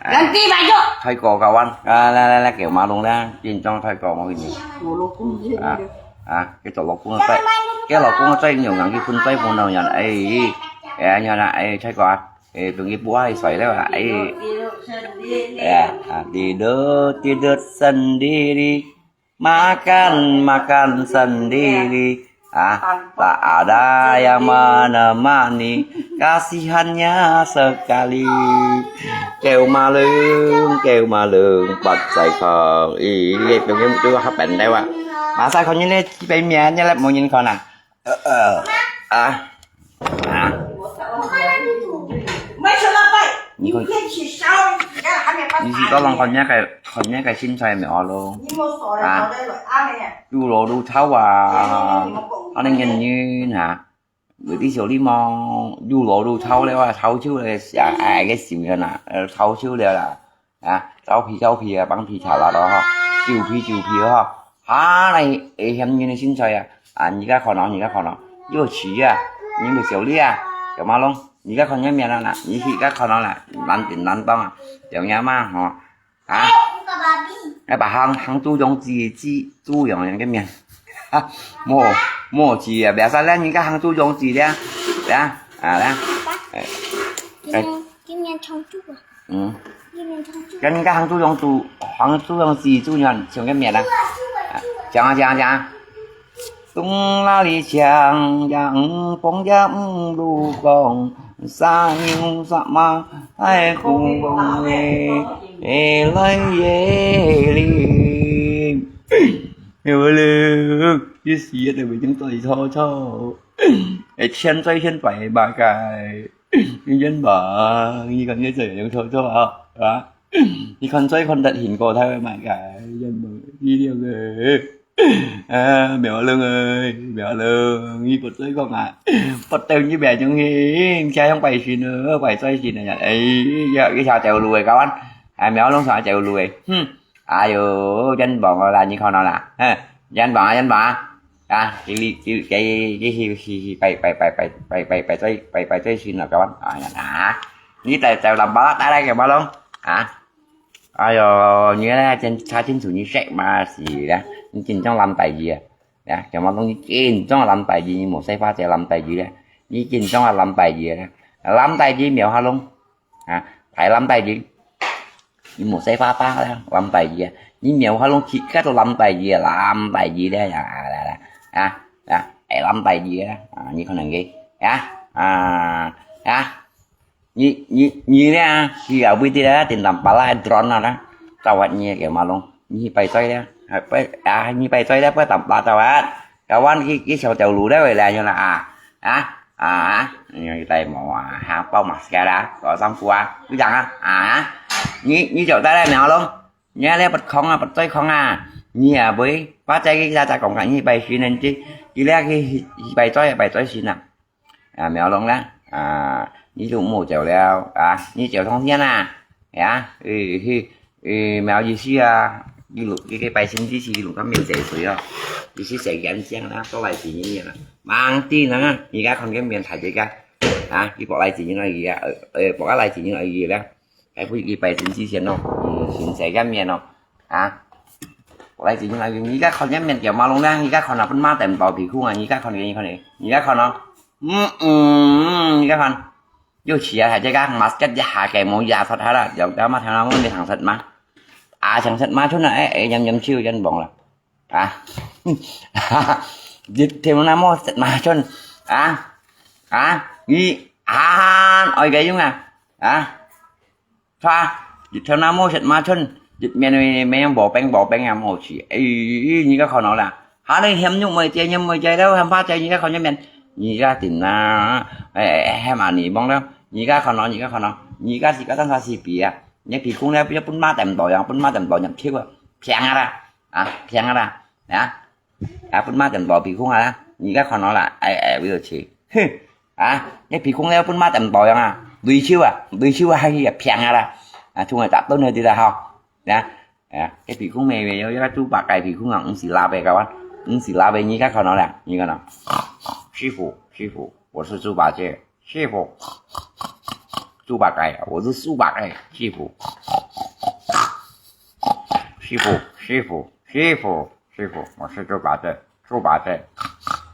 Ganti baju. thay cò cầu anh là kiểu mà luôn ra trên trong thay cò mọi người cái tổ lộc cũng tay cái lộc cũng tay nhiều ngắn cái phun tay phun đầu nhà này nhà này thay cò từng cái búa hay xoáy đấy ấy tidur sendiri makan sendiri tak ada yang menemani kasihannya sekali kêu ma lương bật dậy khờ đừng em chưa hấp bệnh đây mà sao không nhìn chị bé mẹ nhá lại một nhìn con như có lần con nhá cái xin xoay mẹ luôn du lô du tháo anh nhìn như nè người đi chỗ đi mà du lộ du thâu đấy là thâu chứ là ai cái xỉu như nào thâu chứ là thâu phi băng phi thảo là đó chiều phi đó này em như này xin chơi như cái con nó yêu chỉ nhưng được xỉu đi kiểu mà luôn như cái con nhá miệng là như khi cái con nó là lăn băng kiểu nhá mà họ cái bà hàng tu dùng gì tu dùng cái miệng mồ chỉ bé ra lên những cái hàng tu dùng gì đấy đấy Kim Nhân trong chú à? Ừ. Kim Nhân trong chú. cái hàng tu dùng gì tu nhận trong cái miệng này chẳng tung la li chàng yang phong giam lu con sa nhiêu sa ma hai cùng bông nghe lấy li hiểu lương cái gì để bị chúng tôi cho chân phải ba cái nhân bà như còn như vậy thôi cho đó thì con chơi con đặt hình cổ thôi mà cái nhân bà đi điều người mèo lương ơi mèo lương như một chơi con bắt tên như bè trong nghe trai không bày gì nữa bày chơi gì này ấy cái sao chèo lùi các anh mèo luôn sao chèo lùi giờ danh bọn là như con nào là danh bọn cái bày chơi xin là các anh như tại làm bá đây kìa ba luôn giờ như là trên xa chính chủ như sẽ mà gì đó chính trong làm tại gì à cho mà con chính trong làm tại gì một xe pha sẽ làm tại gì đó như chính trong là làm tại gì đó làm tại gì mèo ha luôn phải làm tại gì như một xe pha làm tại gì như mèo ha luôn chỉ cách làm tại gì làm tại gì đấy làm tại gì đó như con này ghi như ra khi ở bên đó tiền làm bà la drone nào đó tao anh nghe kiểu mà luôn như bài toy đó như bài toy đó với tầm ba tao các anh cái sầu chầu lúa đó vậy là như là như tay mỏ hàng bao mặt ra đã có xong qua cứ rằng như chỗ ta đây nào luôn nhớ lấy bật toy không như với phát trái cái ra còn cảnh như bài xí nên chứ chỉ là cái bài toy xí nào mèo luôn đó như chúng một chèo leo như chèo thông thiên mèo gì xí đi lục cái bài sinh gì xí lục các miền dễ sủi đó gì xí sẽ gắn xiang đó có bài gì như vậy mang tin đó như các con cái miền thải chơi cái cái bỏ lại chỉ như này gì bỏ cái lại chỉ như này gì đó cái cái bài sinh gì xiang đâu xin sẽ gắn miền đâu bỏ lại chỉ như này như các con cái miền kiểu mà luôn đó như các con nào phân ma tèm tỏi thì khu như các con cái như các con nó như các con vô chỉ là chơi các mặt chất giả kèm một giả thật hết rồi giống đó mà thằng nào muốn đi thằng thật mà thằng thật mà chút này nhầm chiêu chân bọn là dịch thêm nó mua thật mà chân nghi ôi cái giống pha dịch theo nó mua thật mà chân dịch men bỏ bánh làm một chỉ như các con nói là đây hem nhung mày chơi đâu hem pha chơi như các con nhá men như ra tìm là hem nỉ bong đâu như các con nói như các chỉ có tăng gì bị nhưng thì cũng là bún ma tầm tỏi nhập thiếu phèn ra bún ma tầm tỏi bị cũng là như các con nói là bây giờ chỉ nhưng thì cũng là bún ma tầm tỏi đuôi chiêu hay là phèn ra chung là tạm tốt nơi thì là không cái thì cũng mày về cho chú bà cày thì cũng ngậm xì la về các bạn xì la về như các con nói là như cái nào sư phụ 我是猪八戒师傅猪八戒我是猪八戒师傅我是猪八戒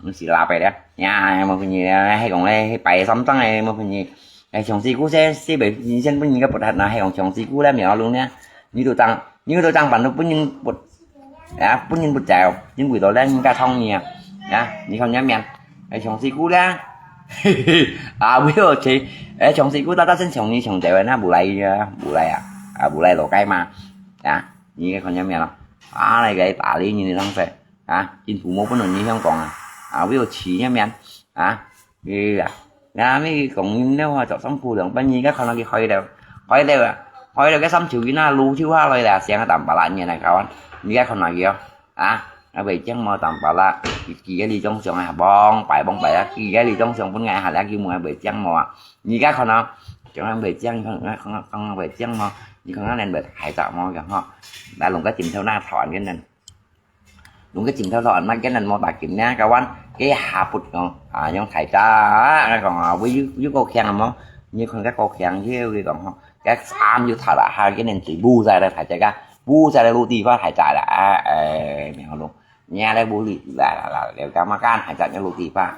mình chỉ là vậy đó nha một phần gì hay còn đây bài xong tăng này một phần gì chồng si cú sẽ bị trên bên cái bột hạt nào hay còn chồng si cú đã mèo luôn nha như tôi tăng bản nó bên bột chảo những buổi tối lên những ca thông nhiều như không nhắm men chồng si cú đó bây giờ chị chồng si cú ta xin chồng như chồng chạy nó bù lại lộ cây mà như cái con nhắm men không này cái tả đi như thế này chính phủ mua cái như không còn ví dụ chỉ nhắm men thì mấy còn nếu mà chọn sống phù lượng bao nhiêu các con nó khơi đều cái sống chịu cái nó lưu thiếu hóa rồi là xem tầm bà lại như này các bạn như các con nói gì không bị chẳng mò tầm bà la kỳ cái đi trong sông à bong bậy kỳ cái đi trong sông vẫn ngày hà lá kêu mùa bị chẳng mò như cái con nó chẳng ăn bị chẳng không bị chẳng mò như con nó nên bị hại tạo mò chẳng họ đã lùng cái chìm theo na thọn cái nên lùng cái chìm theo thọn mấy cái nên mò bạc chìm nha các bạn cái hạ bụt còn giống thải cha còn với cô khen mò như con các cô khen với còn họ cái am như thả là hai cái nền chỉ bu ra đây phải chạy ra bu ra đây lu ti phát hải chạy là mèo luôn nha đây bu là đều cả mà can hải chạy cho lu ti phát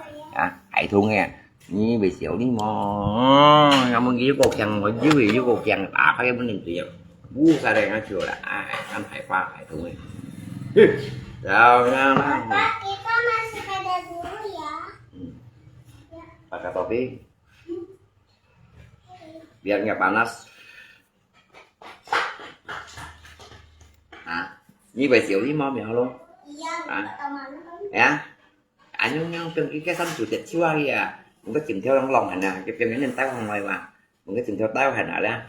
hải thu nghe như bị xỉu đi mò cảm ơn với cô khen với với cô khen cái vấn đề tiền bu ra đây nó chưa là ăn hải pha hải thu nghe rồi nha Papa, kita masuk ada dulu ya. pakai topi biar nggak panas. Như vậy xỉu đi mò mèo luôn Iya, nggak tahu mana kan. ya nhưng trong cái sân chủ tịch xưa kìa mình có chìm theo trong lòng hành nè cái phim cái nên tao không ngoài mà mình có chìm theo tao hành nào ra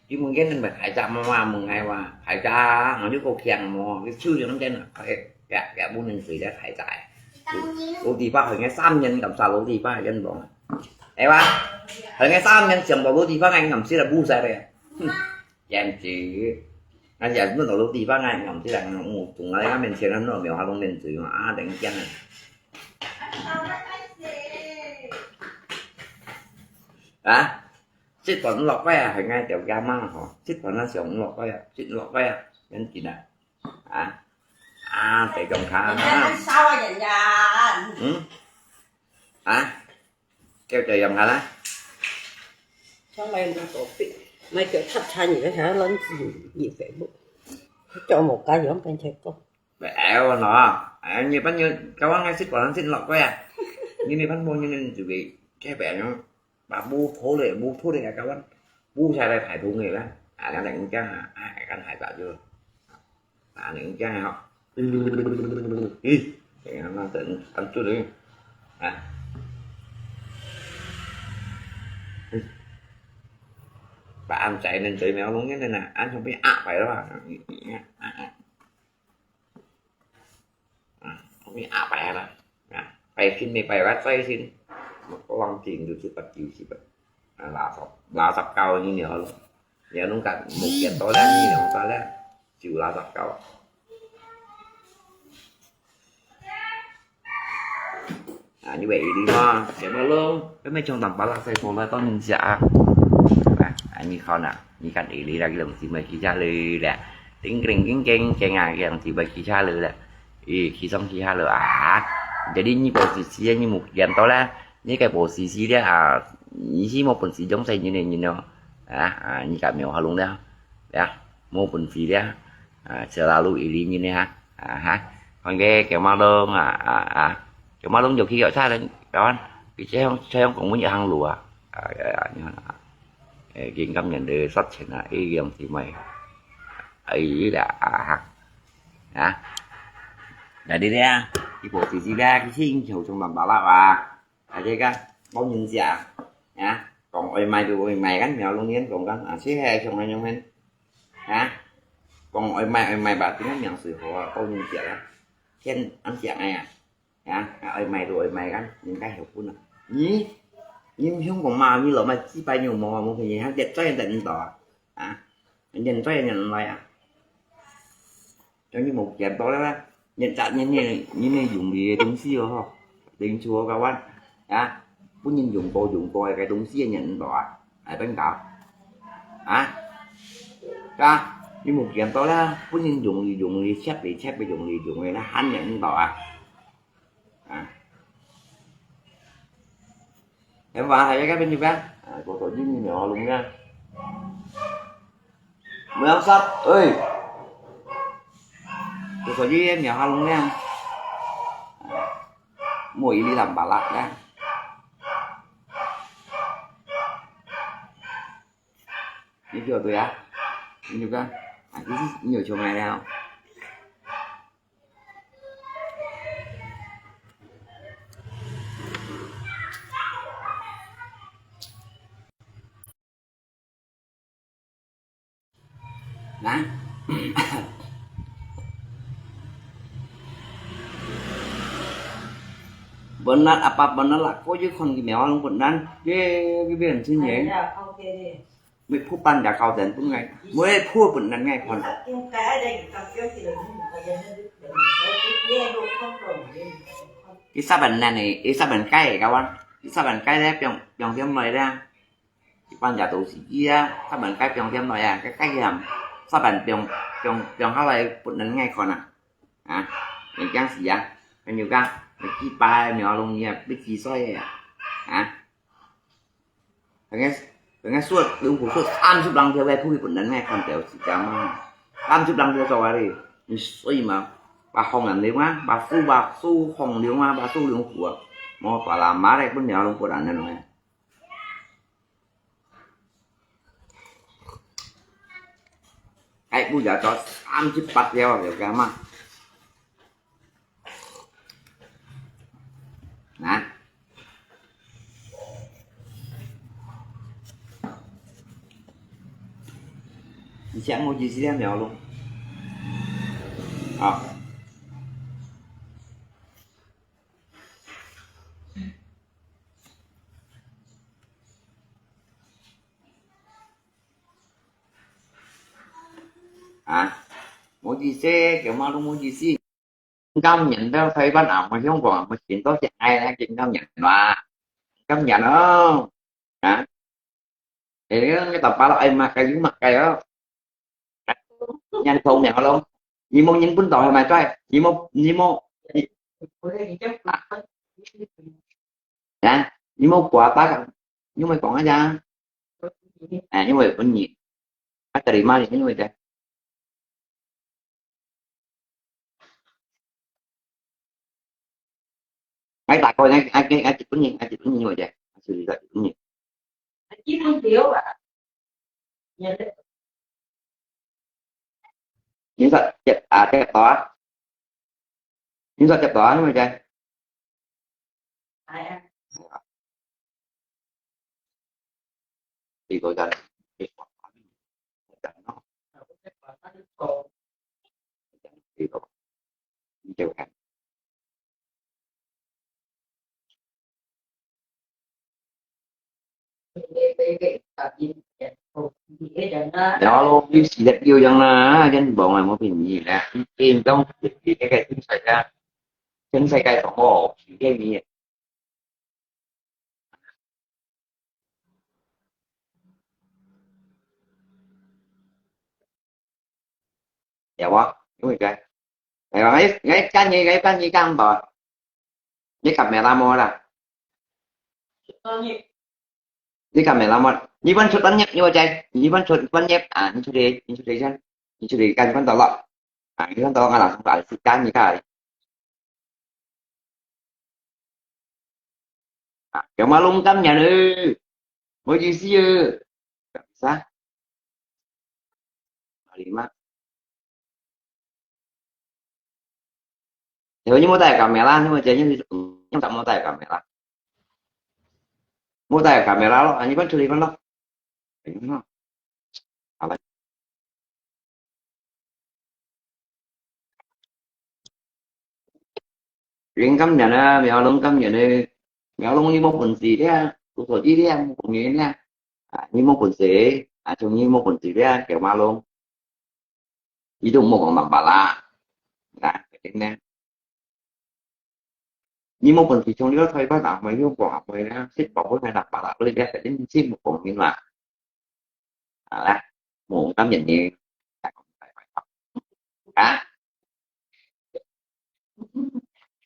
chứ mình cái nên phải hại cha mà mừng ngày mà hại cha họ với cô khen mò cái chư cho nó trên là gạ buôn nên gì đã hại chạy lô tì ba hồi nghe sam nhân cầm xào lô tì ba dân bọn em ba hồi nghe sam nhân chầm vào lô tì ba anh ngầm xí là bu ra đây em chỉ anh giờ nó lô tì ba anh ngầm xí là một tuần này mình xem nó mèo hoa long nên chữ mà đánh chân này chết còn lọt ve phải ngay tiểu ga mang họ chết còn nó sống lọt ve chết lọt ve nên chỉ là phải trồng khá sao vậy nhà kêu trời dầm khá đó sao mày tổ mày kiểu thật thành vậy hả lên gì phải cho một cái giống bên thầy cô bẹo nó như bánh như câu ăn ngay xích còn nó xích lọt ve như này bánh mua như nên chuẩn bị cái bẹo nó bà bu thố để các bạn bu ra đây phải thu nghề đó nó đánh cho cái hải tạo chưa những cái họ đi để nó tận ăn chút đi bà ăn chạy nên tự mèo luôn cái này nè anh không biết vậy đó không biết vậy đó phải xin mày phải bắt tay xin có lăng tiền được sự bật chịu sự bật là sập cao như nhiều luôn giờ nó cạnh một kiện tối đa như nhiều tối đa chịu là sập cao như vậy đi mà sẽ bao lâu cái mấy trong tầm ba la xây phố là tôi nhìn dạ như con à như cảnh ý đi ra cái lần thì mấy khi ra lư là tiếng cái ngày cái lần thì mấy khi ra lư là khi xong khi ra lư jadi như posisi như một dạng tối đa như cái posisi đó như chỉ một phần giống xây như này như nào như cả mèo luôn đó một phần gì đó sẽ là lưu ý đi như này còn cái kiểu ma đơn kiểu ma đơn nhiều khi gọi xa lên đó cái xe không cũng muốn nhận hàng lùa kiên cảm nhận được sách thì là ý game thì mày ý là là đi ra cái bộ thì đi ra cái xin chiều trong lòng bảo là đây cái bao nhiêu dạ còn ơi mày được mày gắn mèo luôn nhé còn gắn xí hè trong này nhau hen còn ơi mày bà tiếng nhận sự của bao nhiêu dạ đó khen anh chị này ơi mày rồi mày gắn những cái hiểu của nó nhí nhưng không còn màu như là mày chỉ bao nhiêu màu một cái gì hết đẹp trai định tỏ nhìn trai nhận lại cho như một đẹp đó đó nhận trạng như này dùng gì đúng siêu không tính chúa các bạn cũng nhìn dùng coi cái đúng siêu nhận tỏ bánh cạo ra như một chuyện đó đó cũng nhìn dùng gì xếp bị dùng này nó hắn nhận tỏ em vào thầy cái bên như bác của tổ chức như nhỏ luôn nha mới áo sắt ơi của tổ chức em nhỏ luôn nha mùi đi làm bà lạc nha như kiểu tôi như cơ cái nhiều chỗ này nào đó benar apa benar lah kok chứ con cái mèo luôn benar cái biển xin nhỉ không kê đi mấy phút ban đã cao đến cũng ngay mới phút benar ngay con tiếng cái đây cầm kéo thì đừng nghe luôn không rồi cái sa bàn này cái sa bàn cây các bạn cái sa bàn cây đấy trong thêm này ra cái ban giả tổ sĩ kia sa bàn cây trong thêm này cái cây làm sa bàn trong hai này benar ngay con à mình trang gì à cái nhiều cái cái ba mèo luôn nha biết gì xoay à nghe suốt đúng của suốt 30 đằng theo về thui của nấn nghe còn tiểu chỉ chấm 30 đằng theo rồi đi xoay mà bà không làm liếng á bà su không liếng á bà su liếng của một quả làm má đây bên mèo luôn của đàn này rồi cái bây giờ cho 30 bát theo kiểu cái mà nè đi sáng ngồi gì xí mèo luôn mỗi gì xe kiểu mà luôn mỗi gì xí công nhận đó phải bắt đầu mà không còn mà chuyện tốt cho ai đã chuyện công nhận mà công nhận đó hả thì cái tập ba loại mà cái mặt cái đó nhanh thôn mèo luôn gì mong những bún tỏi mà coi gì mong dạ gì mong quả ta nhưng mà còn ra nhưng mà vẫn nhiệt ở tại mà thì như vậy ngay tại coi ai chụp bún như vậy vậy xử lý lại bún nhiệt chỉ không thiếu à những sao chụp tỏi những sao chụp tỏi như vậy vậy thì gọi là thì gọi chịu cảnh đó luôn như xì đẹp yêu dân là dân bọn này một hình gì là im trong cái tiếng xảy ra trên xe cây tổng bộ cái gì dạ quá đúng rồi cái này cái gì căn bờ với cặp mẹ la mua là với cặp mẹ la mua như vẫn xuất bắn nhép như vậy chạy như vẫn xuất bắn nhép như chủ đề chân như chủ đề cái con tàu lọ cái con tàu là không phải sự can như cái kiểu mà lung tâm nhà nữ mới gì xí sao đi mà nếu như mô tả camera nhưng mà chơi như không tặng mô tả camera lo anh vẫn chơi vẫn lo đúng không riêng cắm nhà nó mèo lông cắm nhà này mèo lông như một quần gì đấy cụ thể gì đấy một quần gì nha như một quần gì trông như một quần gì đấy kiểu mà luôn ví dụ một quần bằng bà la cái nè như một quần thì trong đó thôi bắt đầu mấy cái quần mấy nó xếp bỏ với hai đặt bà la lên ra đến xếp một quần như là một tấm nhìn như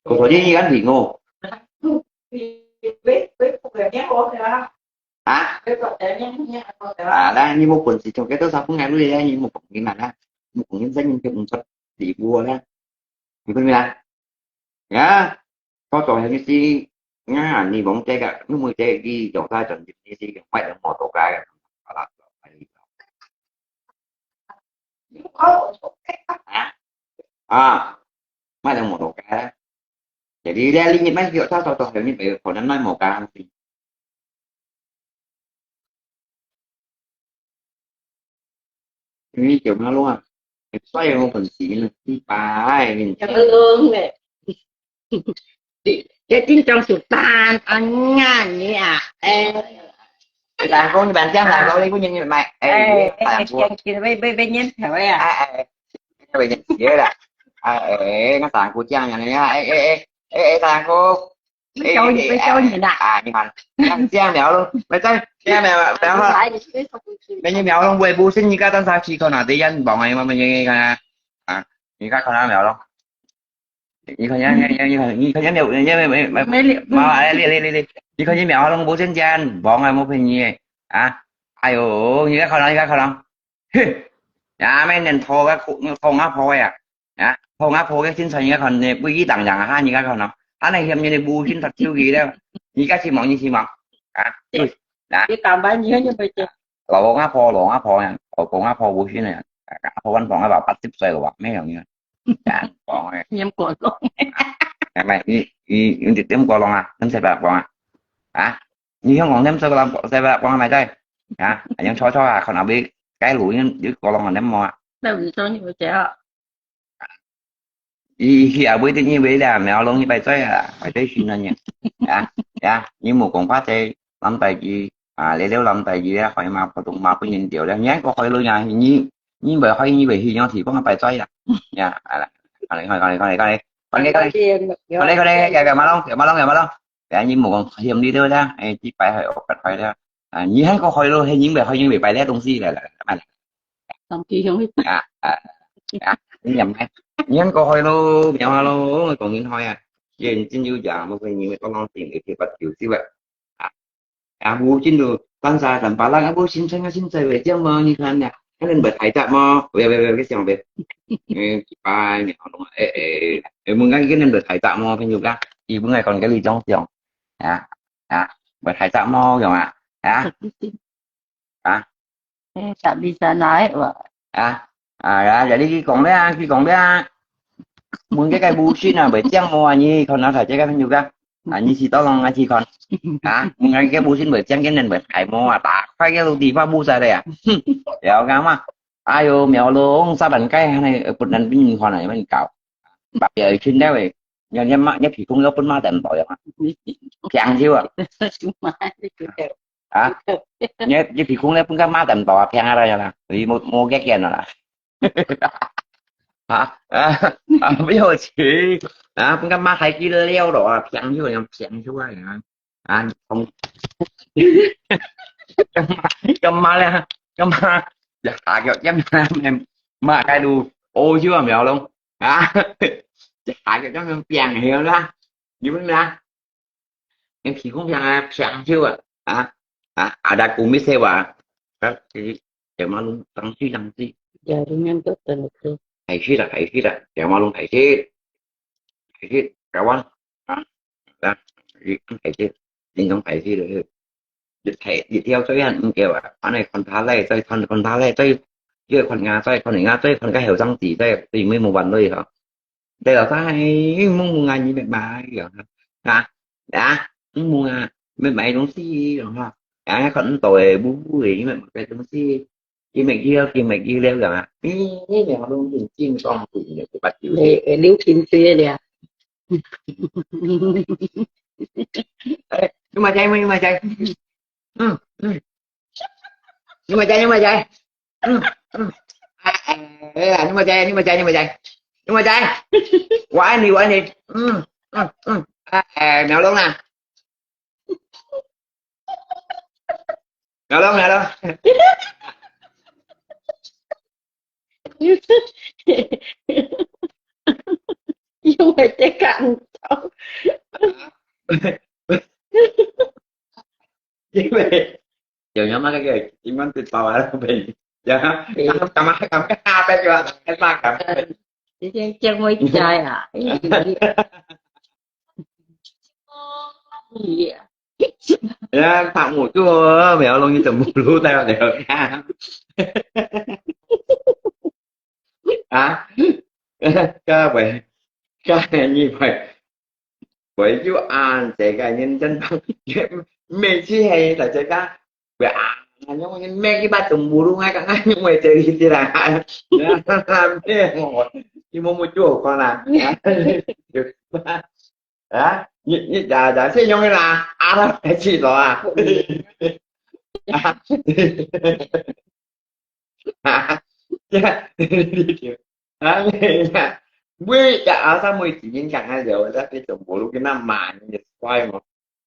cụ thể gì anh thì ngô đó như một quần thì trong cái tôi sao cũng nghe luôn ra như một quần như là đó một quần nhân dân cái quần xuất thì vua đó thì con là nhá có trò hay gì nhá ni bóng chơi cả nếu mà chơi đi chỗ ta chọn gì thì phải là một tổ cái mai là một tổ cái jadi dia linyit mai kiểu sao tao hiểu như vậy còn nói một ca thì như kiểu nó luôn xoay một phần xí là đi bài mình lương này cái tin trong sụt tan ăn ngan nhỉ à là cô như bạn trang là cô đi cô nhìn như mày làm cô bây nhân thở à bây giờ dễ là nó tặng cô trang nhà này nha tặng cô bây châu nhìn à như hành trang mèo luôn mày chơi trang mèo mèo thôi bây giờ mèo luôn quê bu sinh như cái tân sao chỉ còn là tí dân bọn này mà mình như như cái con mèo luôn như con nhá như con nhá mèo nhá mà như con nhá mèo luôn bu sinh trang bọn này một hình như ai ồ như cái con không mấy nên thô cái thô ngáp thôi thô ngáp thôi cái chính sách cái con này quý tặng rằng ha như cái con nào anh này hiểm như này bu chính thật siêu gì đâu như cái xi măng cái tầm bao nhiêu như bây giờ lỗ ngáp thôi nha lỗ ngáp thôi bu chính này thôi anh bọn cái bảo bắt tiếp xoay của bạn mấy thằng như bọn nhâm cồn luôn mày như trực tiếp qua lòng nem xe bạc bọn như không còn nem xe bạc bọn mày đây anh cho còn nào biết cái lũi dưới qua lòng là nem mò đâu gì cho như vậy chứ khi ở với tự nhiên bây giờ mèo luôn như vậy phải tới xin lên nha nhưng một con phát thì làm tại gì để nếu làm tại gì khỏi mà có tụng mà có nhìn tiểu đang nhát có khỏi luôn nha nhưng bởi hơi như vậy thì nhau thì có phải xoay nha con đây kìa mà long nhưng một con hiểm đi thôi ra chỉ phải phải ra như hết có khỏi luôn hay những bài hơi những bài lẽ东西là xong kia không biết nhầm hay nhắn cô hơi lô mèo lô còn những thôi trên trên như giờ một người nhiều con non tìm được thì bắt kiểu như vậy bố trên đường tan ra làm bà lang bố xin chơi về chứ mơ như thế nè cái nên bật hải tạ mơ về cái gì mà về ba nhỏ đúng rồi mừng cái nên bật hải tạ mơ phải nhiều ra thì bữa ngày còn cái ly trong giọng bật hải tạ mơ rồi chạm đi xa nói vậy đi khi còn bé mừng cái bu xin là bởi trang mò như còn nó phải chơi cái nhiều ra như chỉ to lòng chỉ còn mừng cái bu xin bởi trang cái nên bởi hải mò tạ khai cái đồ gì pha bu ra đây đéo gắm ai ô mèo luôn sao bánh cái này ở bột nền bên con này mình cào bây giờ xin đấy vậy nhân mạng nhất thì không có phân ma tầm tội phèn chưa nhất thì không có phân ma tầm tội phèn ra là vì một cái kia là bây giờ chị cũng cái ma thầy kia leo đỏ phèn chưa phèn chưa không cầm ma lên cầm ma thả kiểu chém em mà cái đu ô chưa mèo luôn thả kiểu chém phèn hiểu ra như thế ra em chỉ không phèn chưa đã cùng biết xem các cái kiểu mà luôn tăng suy làm gì giờ đúng em tốt từ từ thầy khi là kiểu mà luôn thầy khi cả quan đó thầy khi nhưng không thầy khi được thầy theo tôi anh kiểu anh này còn thá này tôi còn thá này tôi chưa còn ngà tôi còn cái hiểu răng chỉ tôi tìm mấy mộtวันthôi hả đây là cái mong ngà như mẹ bà kiểu đã mong ngà mẹ mày đúng gì rồi ha còn tội bú gì mẹ cái đúng gì khi mẹ kia leo rồi mẹ luôn thì chim con thì bắt chịu nếu kim xưa đi nhưng mà chơi nhưng mà chơi nhưng mà chơi nhưng mà chơi quá đi nào luôn nè nào luôn nhưng mà chơi cạn giờ nhóm cái gì chỉ muốn tuyệt vời là mình giờ cầm cái ha bé chưa cái ba cầm chân mới chơi phạm một chút mèo luôn như tầm một lú tao để cái vậy cái như vậy vậy chứ sẽ cái nhân chân mình chỉ hay là chơi cá vậy nhưng mà mấy cái ba chồng bù luôn ngay cả nhưng mà chơi thì là ngồi nhưng mà một chỗ còn là được à như đã sẽ nhông cái là đó cái gì rồi Wih, ya asa mo itingin ka nga daw, dati tumbulog na man, yes, why mo?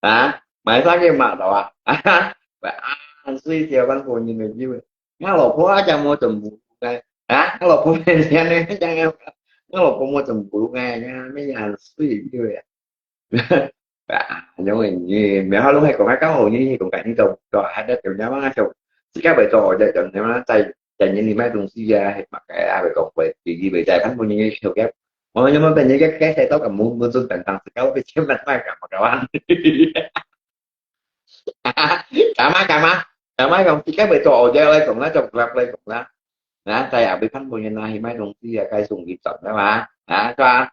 Ha? May sa cái mà đó à? Và anh suy theo văn phòng như người yêu. Nó lột hóa cho mua tùm bụi ngay. Hả? Nó lột hóa cho nên cho em. Nó lột mua tùm bụi ngay nha, mấy nhà suy như vậy. Giống như mẹ hỏi lúc hay còn hai cá hồi như còn cả những tàu trò hai đất kiểu nhau á chồng. Thì các bài trò để chồng nó tay dành những mấy đồng xì ra hay mặc cái ai về còn về thì gì về trái bánh bao nhiêu theo kép nhưng mà bên những cái xe tốt cầm mua xuân tận tầng thì cáo bị chiếm đánh mai cả mà cậu anh cả má không chỉ cái bài trò chơi lên còn nó chồng lặp lên còn nó tay bị phanh bao nhiêu nay mấy đồng xì ra cây sùng nghiệp sọt đó mà cho anh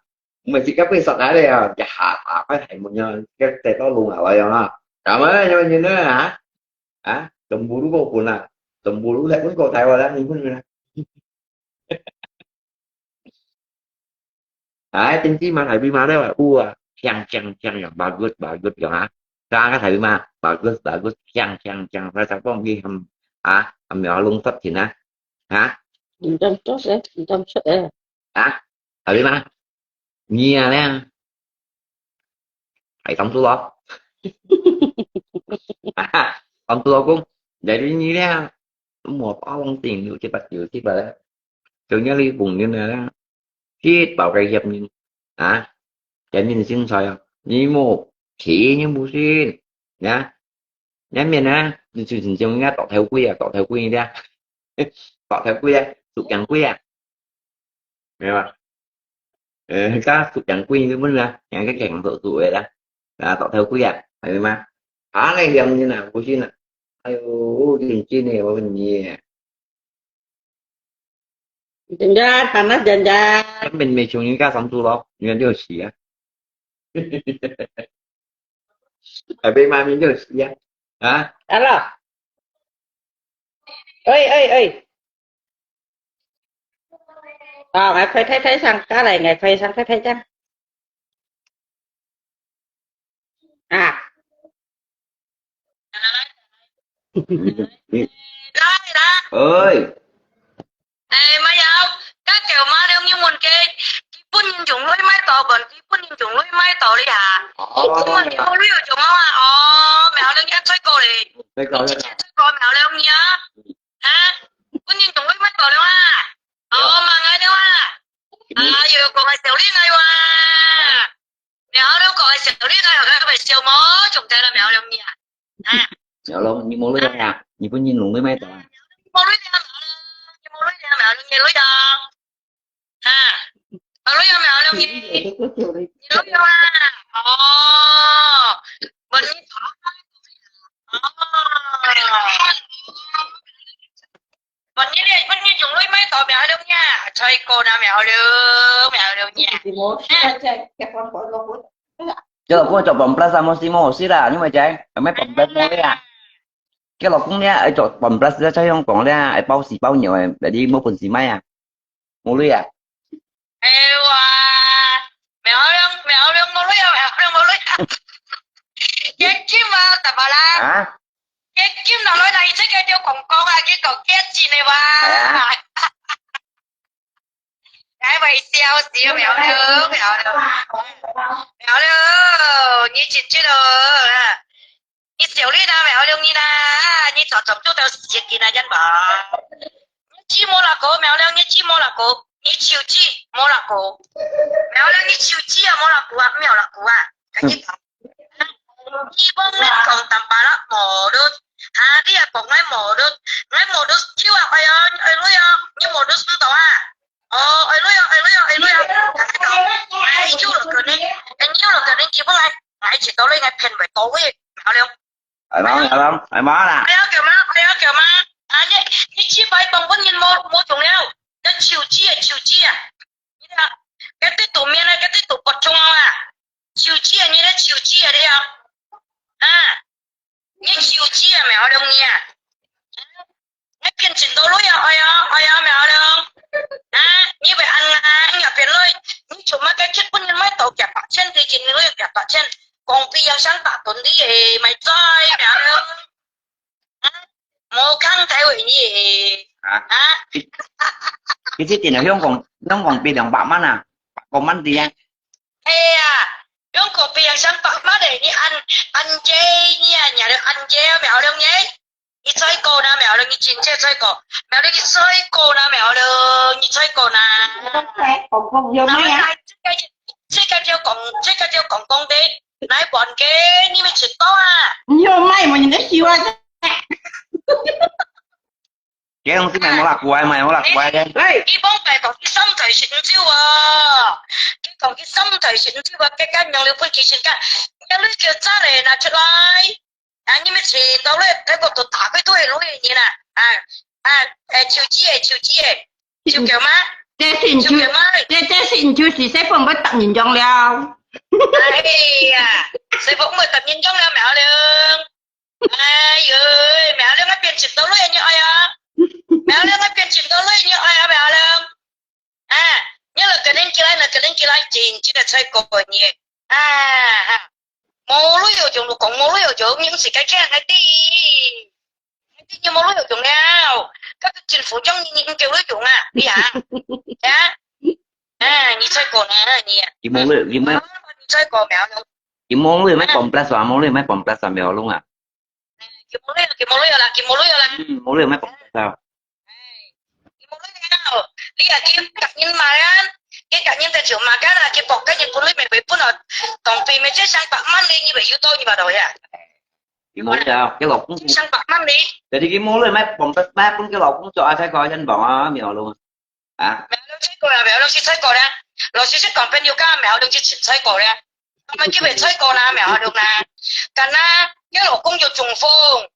mình chỉ cấp cái sọt ở đây à hạ phải thành một nhờ cái tay đó luôn à vậy không cảm ơn nhưng mà như nữa hả tầm bù đúng không là tầm bù đúng lại vẫn còn tay vào đó nhưng mà đấy chính chí mà thầy Bima đó là chăng là bà good rồi hả ra cái thầy Bima bà good chăng ra sao có ghi hầm hầm nhỏ luôn tất thì nè hả Trong suốt đấy. thầy Bima nhia nè thầy tổng số lo tổng số lo cũng vậy đi như thế một ông tiền được cái bạch dự cái bà đó tự nhiên đi vùng như này đó cái bảo cây dập nhìn chạy nhìn xin sao như một chỉ như một xin nhá nhá miền á sự trong nghe tỏ theo quy ra tỏ theo quy tụt chẳng quy nghe không các tụt chẳng quy với mình là những cái cảnh tụi tụi đó tỏ theo quy phải mà này điểm như nào cô xin ạ ayo chi này mà mình gì Jangan panas jangan. mình xuống những cái sống tu đó những điều gì ở bên mai mình điều gì hả Alo. Ơi. Ngài phải thấy sang cái này ngài phải sang thấy chăng? ơi Mai ơi, các kiểu mà đều như nguồn kê, phun nhìn chúng lối mai tỏ bẩn, phun nhìn chúng lối mai tỏ đi hả? Nhưng mà thì không biết chúng không mèo lên nhá chơi cô đi, chơi cô mèo lên nhá, hả? Phun nhìn chúng lối mai tỏ đâu mà ngay đâu giờ còn phải xử lý ngay mèo đâu còn phải xử lý ngay hoặc là phải siêu mó chúng ta là mèo lên nhá, mèo lông như mô lưới như có nhìn luôn với mấy tờ mèo lên lối đòn lối mèo lên gì lối đâu mình mình như chúng lối mấy tỏ mèo đâu nha chơi cô nào mèo đâu nha chứ là cô chọn bấm Plaza Mosimo xí là nhưng mà trái mấy bấm Plaza đấy cái lọc cũng nhá ở chỗ bấm Plaza chơi không còn ra ở bao xì bao nhiều để đi mua quần xì may mua lưới mèo đâu mua lưới chết chim mà tập bà la chết chim nào nói này thích cái điều quảng cáo cái cậu chết gì này cái vậy xíu mèo đâu như chị chứ đâu như xíu đi nào mèo đâu như na như chọn chọn chút đâu xịt kia na dân bảo như chi mua là cổ mèo đâu như chi mua là cổ như chiều chi mua là cổ mèo đâu như chiều chi mua là cổ mèo là cổ cái gì như bông lên còn tầm bà đó mổ đốt đi còn ngay mổ đốt chiêu ai nuôi như mổ đốt xuống tàu ai nuôi ai nhiêu là cái này gì bông ai chỉ tao lên ngay phèn về tao ấy mèo đâu ai má nè ai kiểu mà như chi bay bằng vân nhìn mua chúng nhau nó chiều chi như thế cái tết tủ miên này cái tết tủ bọt chung chiều chi như thế chiều chi ở đây như chiều chi mèo đông nha cái phiên trình đâu lối mèo đông như vậy anh nhập phiên lối như chúng mấy cái chết quân nhân mấy tàu kẹp 千对金女夹8千，光比要想打顿你诶，咪再苗了，冇坑睇为你啊啊！ cái tiền ở香港bị đồng bạc mana còn ăn tiền 哎呀，用个比要想8万的，你按这你啊，伢的按这苗了呢？你再高呢苗了，你真正再高，苗了你再高呢苗了，你再高呢？ còn vô mấy á 这个叫公公的，来还给你们知道啊？ vô mấy mà nhìn nó siêu á cái ông xin mày mua lạc quay đây 你帮大同啲心提醒招啊！你同啲心提醒招啊！家家用了半期錢間，有呢叫揸嚟拿出來。啊！你們遲到咧，喺嗰度打佢都係攞嘢啦。潮子潮叫嗎？ Thế xin 潮 chú 叫乜？ Thế xin chú thì sẽ không bắt tặng nhìn dòng leo 哎呀，師傅咪突然間了苗了。哎呦，苗了我變錢到攞嘢哎呀！苗了我變錢到攞嘢哎呀苗了。啊！nhớ là cái đến kia lại chín chỉ là chơi cổ nhỉ à mồ lúa nhiều dùng còn mồ lúa nhiều dùng những gì cái kia cái tí như mồ lúa nhiều dùng nào các cái chính phủ trong những kiểu lúa dùng à đi hả dạ như chơi cổ nè nhỉ chỉ muốn lười chỉ mấy chơi cổ mèo luôn chỉ muốn lười mấy bom plasma mèo luôn à cái mồ lúa là muốn lười mấy bom sao lý là cái cả nhân mà á cái cả nhân ta chịu mà cái là cái bọc cái nhân phụ nữ mày bị phun rồi còn vì mày chết sang bạc mắt đi như vậy yêu tôi như bà rồi à chỉ muốn sao cái lộc cũng sang bạc mắt đi tại thì cái muốn lười mấy bom plasma cũng cái lộc cũng cho ai thấy coi trên bọn mèo luôn à mèo đâu chơi cổ là mèo đâu chơi cổ ra rồi chơi còn bên yêu ca mèo đâu chơi chơi cổ ra mà cái về chơi cổ là mèo được nè cả na cái lộc cũng dùng trùng phong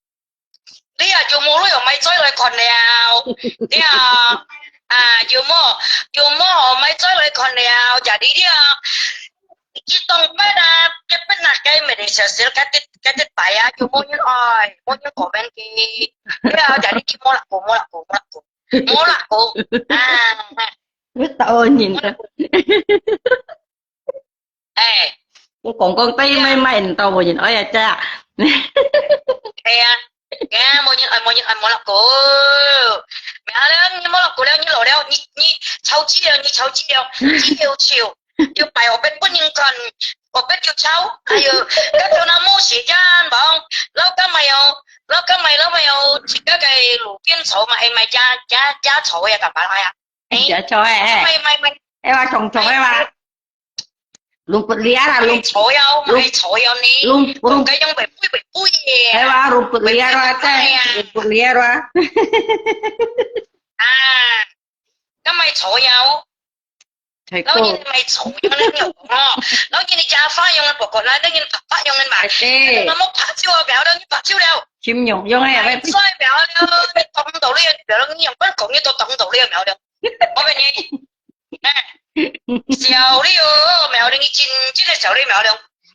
lý là dùng mua rồi mày chơi lại còn nào lý à dù mua mấy chơi lại còn nào chả đi đi à chỉ tông bé là cái bên là cái mình để sửa cái bài à dù mua những cổ bên kia thế à chả đi chỉ mua là cổ à Biết tao nhìn tao ê còn con tay mấy mấy tao mà nhìn ơi à cha ê nghe mua những mua là cổ mẹ lên như mua là cổ leo như lỗ leo như cháu chi leo chi yêu chiều yêu bài ở bên quân nhân cần ở bên yêu cháu ai ơi các cháu nó mua xì chan bọn lâu cái mày chỉ cái lũ biên sổ mà em mày cha sổ ya cả bà lại à dạ cho mày em ba chồng em ba luôn bật lía là luôn mày sổ yêu nè luôn cái giống bị bụi em ba luôn bật lía rồi luôn bật lía rồi à cái mày sổ yêu thầy lâu cô như mày sổ yêu nó nhiều lâu như cha phá yêu nó còn lại đó như phá yêu nó mà nó mốc phá chiêu béo đâu như phá chiêu đâu chim nhung giống em mày sai béo đâu mày tổng đầu liền béo đâu như vẫn cũng như tôi tổng đầu liền béo đâu có bên này小的哟，苗栗你真这个小的苗栗，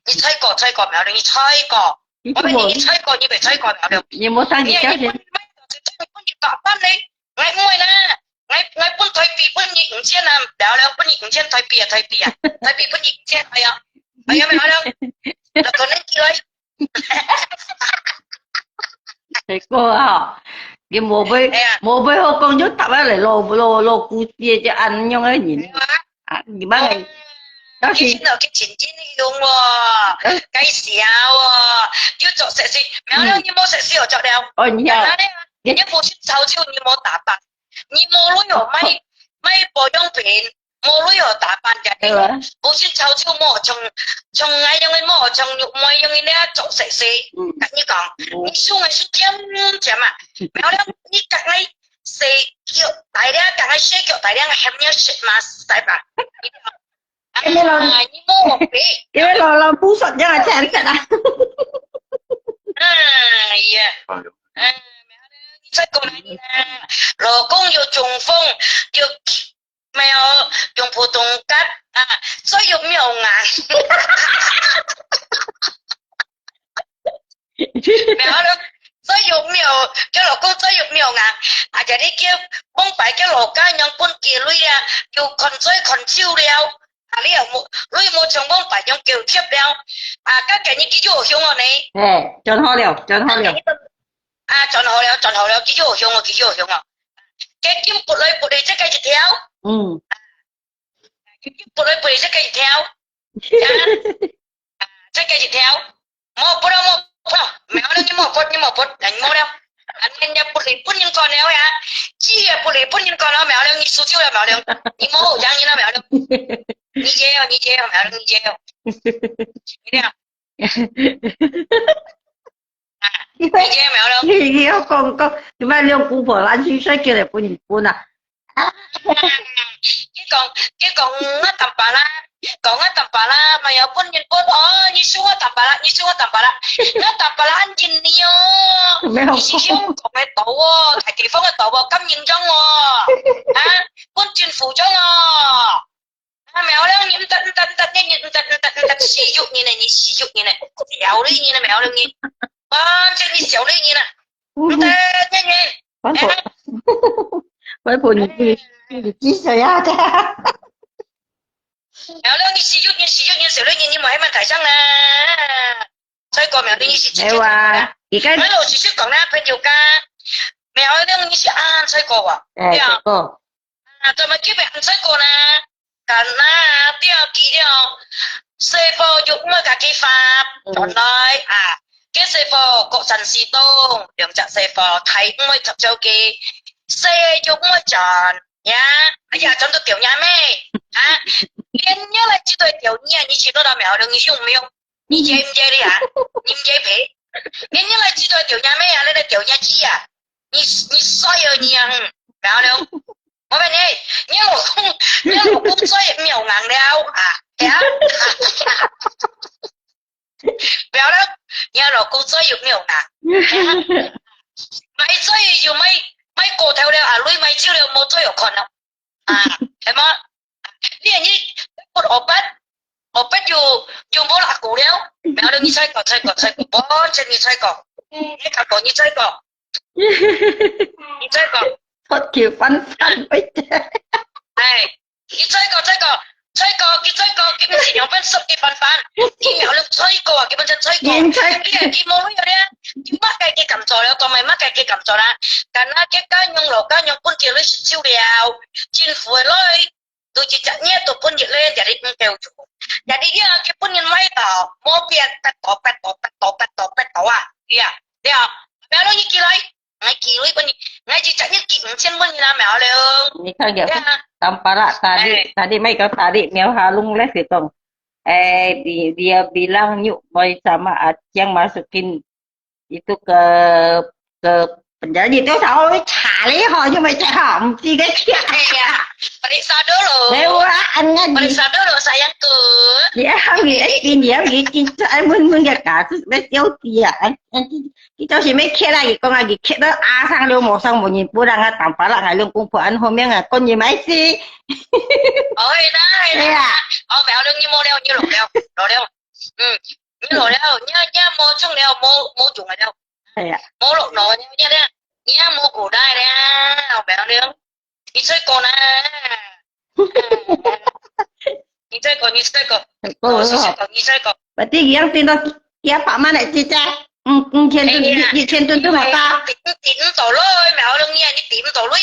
你猜过苗栗，你猜过，我问你，你猜过你没猜过苗栗？ nhiều món sang 你 gì 你 chắc 本你本你打扮你，我唔会啦，我本台币本你5000啊，苗栗本你5000台币啊，台币本你5000，係啊苗栗，那個你幾來？ thầy cô à cái mùa bơi hô con nhốt tập lại lô cu chia cho anh nhưng ấy nhìn gì ba ngày đó thì cái錢用喎，計時啊喎，要做食事，苗栗你冇食事又做了。 ôi nhờ 你母親手招你冇打扮，你冇旅遊咪保養品，冇旅遊打扮嘅，母親手招冇從愛用嘅冇從肉冇用嘅咧做食事，跟你講，你送嘅是點啊？苗栗你隔籬食腳大量，隔籬食腳大量嘅鹹嘢食嘛，係吧？你冇落俾， cái đó là phú sọt cho là chèn cái đó 哎呀。在过来呢，老公有中风，有没有用普通肝啊？这有没有啊？没有了，这有没有？叫老公这有没有啊？啊，就你叫帮摆叫老家让搬几类啊，又困水困烧了 lý ở một trong bốn phải trong kiểu thiếp đeo các cái những cái chỗ hiếu ngọn này chọn họ liều chọn họ leo cái chỗ hiếu ngọn cái kim bột đây chắc cái gì theo cái kim bột đây chắc cái gì theo chắc cái gì theo một mèo nó như một bột đánh một đâu anh em nhập bột bút những con đeo ya chi à bột bút những con nó mèo đeo như số chiêu là mèo đeo như mô giang như là mèo đeo như deo mèo đeo như deo như thế nào như deo mèo đeo cái con cái mà liều cũng phải ăn suy sai kia là bún à cái con nó tầm bà la mà giờ bún nhìn bún như xuống tầm bà la nó tầm bà la anh nhìn nhiều mấy không chỉ hiếu còn mấy tổ thầy kỳ phong cái tổ vào cắm nhìn trong bún chuyên phủ trong mèo đang nhìn tận sử dụng như này xéo đi như này mèo đang nhìn trên đi xéo đi như này nhanh với phụ nữ chỉ sợ ya thế mèo đang sử dụng như xéo đi như mà thải sang nè sai còn mèo đang như sử dụng cái mấy đồ sử dụng còn nè bên nhiều ca mèo đang như sử ăn sai còn tôi mà kiếp ăn sai còn nè cả na tiêu kỹ điều xây phô dụng với cả cái pháp chọn nói cái xây phô có sẵn xì tông điểm chặt xây phô thấy mới chặt châu kỳ xây dụng mới chọn nhá bây giờ chọn tôi tiểu nhà mê liên nhớ là chỉ tôi tiểu nhà như chỉ tôi đã mèo được như dùng miêu như dây đi như dây phế liên nhớ là chỉ tôi tiểu nhà mê lên là tiểu nhà chi như soi ở nhà mèo đâu mọi người ơi nhớ là không soi mèo ngang đeo thế mèo đó nhớ là không soi mèo ngang mày soi dù mày cổ theo đeo lui mày chiêu đeo một soi ở con đâu thế mà liền như một ốp bét dù bố là cổ đeo mèo đeo như soi cỏ bó chân như soi cỏ cái cả cổ như soi cỏ thật kiểu phán với này cái soi cỏ cái mình chỉ nhóm phân sập cái phán thì mèo lưng soi cỏ cái bên chân soi cỏ cái mông ấy đấy cái mắc cái cầm trò đó còn mày mắc cái cầm trò đó cả na cái nhung quân kia lấy siêu đèo trên phơi lôi tôi chỉ chặn nhé tôi quân lên để đi kêu chủ để đi cái quân nhân máy tàu mua tiền pet tàu đi mèo nó như kia lấy ngay kia lấy quân ngay chỉ chặn nhé kỹ trên quân là mèo lên ini kan dia tampara tadi mai kau tadi Mel Halung les gitu dia bilang yuk boy sama Aceng masukin itu ke penjara gitu sao thả lấy họ nhưng mà chạy hỏng thì cái kia periksa dulu dewa anh nghe periksa dulu sayang ke dia bikin anh muốn gạt cả bé tiêu kìa anh cái cháu chỉ mấy kia này con này kia đó sang lưu một xong một nhìn bố đang tạm phá lại ngày lương cung phụ anh hôm nay con gì mấy xí ôi đấy mèo đừng như mô đeo như lỗ đeo như lỗ đeo nhá mô chung đeo mô chung này đeo mô lỗ nổ nhá đeo nhá mô cổ đai đeo mèo đeo đi chơi con đi chơi con berarti yang tin kia Pak Man lại chia cha thiên tuân tức là ta tìm tổ lôi mèo đừng nghe đi tìm tổ lôi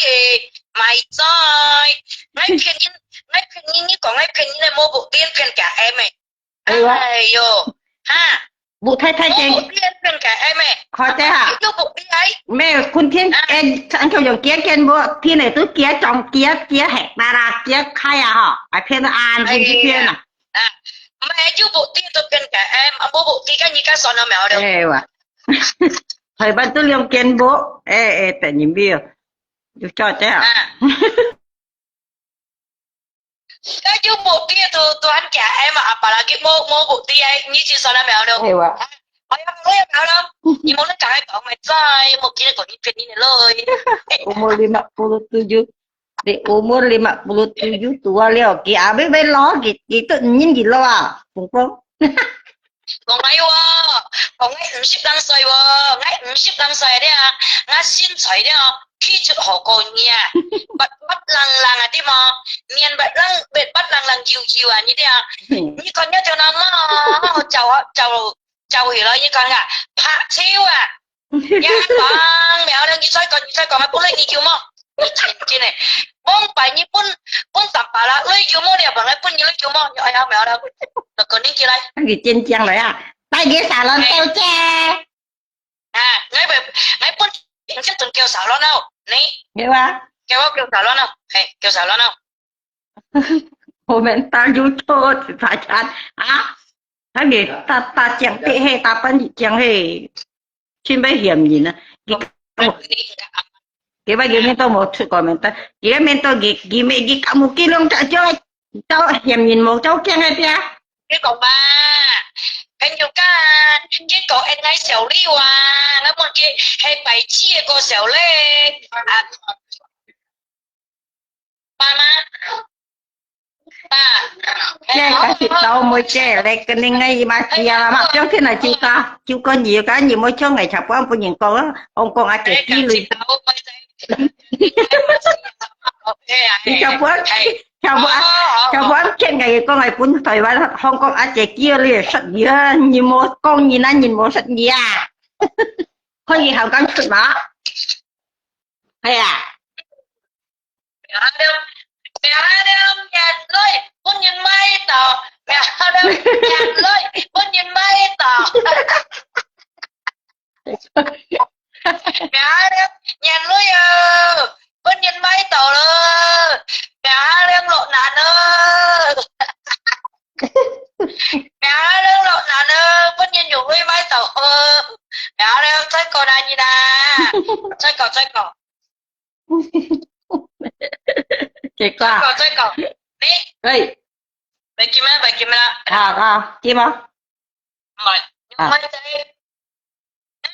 mày chơi ngay phiền như có ngay phiền như này mua bộ tiên phiền cả em ấy ai yo ha bộ thay tiền bộ tiên phiền cả em ấy khó thế hả bộ tiên ấy mẹคุณthiên anh kêu dùng kia kia bộ thiên này tứ kia trong kia hẹp ba ra kia khai họ phải phiền an thiên kia nè mẹ chú bộ tiên tôi phiền cả em bộ tiên cái như cái son nó mèo đâu thời ban tôi liông kiên bố tại nhìn bia cho thế à cái chú bộ tia tôi ăn cả em mà bà là cái mô bộ tia như chưa sao nó mèo đâu em nói em mèo đâu nhưng muốn nó cả hai cậu mày sai một kia còn những chuyện như này lời umur 57 di umur 57 tua liao ki abe be lo gitu nhìn gì lo à cũng không còn ngay còn ngay 50 歲喎ngay 50歲đấy ngay xin trời đấy khi chút hồ cô nha bắt lăng lăng à đi mà miền bắt lăng lằng chiều chiều à như thế à như con nhớ cho nó chào hiểu là như con à phạt chiêu à ya con mèo đang như sai còn bún lên như chiều mò chị này bún phải như bún tạm bà là lấy chiều mò đẹp bằng lấy bún như lấy chiều mò như ai mèo đâu là còn đến kia đây cái gì trên trang đấy à tay ghế xà lon kêu che à ngay bún chắc từng kêu xảo lon đâu nè nghe ba kêu xảo lon đâu kêu xảo lon đâu hồi mình ta du thô thì phải chán à cái gì ta chẳng tệ hay ta vẫn chẳng hề chuyên bấy hiểm gì nữa cái bây giờ mình tôi một sự còn mình ta cái mình tôi cái mấy cái cả một kilo cho hiểm nhìn một cháu kia hay kia cái cậu ba cái nhiều cái cậu em ngay xẻo đi à nó một cái hay bảy chia cô xẻo lên à ba má che cái thịt đâu mới che lại cái này ngay mà kia là mặc cho thế này chưa có nhiều cái nhiều mới cho ngày chập ông có nhìn con á ông con ăn trẻ chi lì chập quán trên ngày con ngày cũng thời vậy không con ăn trẻ kia lì sạch gì nhìn một con nhìn anh nhìn một sạch gì à có gì hào cắn sụt đó hay à mẹ đem nhặt lôi muốn nhìn mây tỏ mẹ đem nhặt lôi muốn nhìn mây tỏ mẹ đem nhặt lôi muốn nhìn mây tỏ rồi mẹ đem lộ nạn ơi mẹ đem lộ nạn ơi muốn nhìn nhủ lôi mây tỏ mẹ đem thấy con này như nè thấy cậu chị qua chơi cậu đi đây bài kim á chim không rồi mấy đây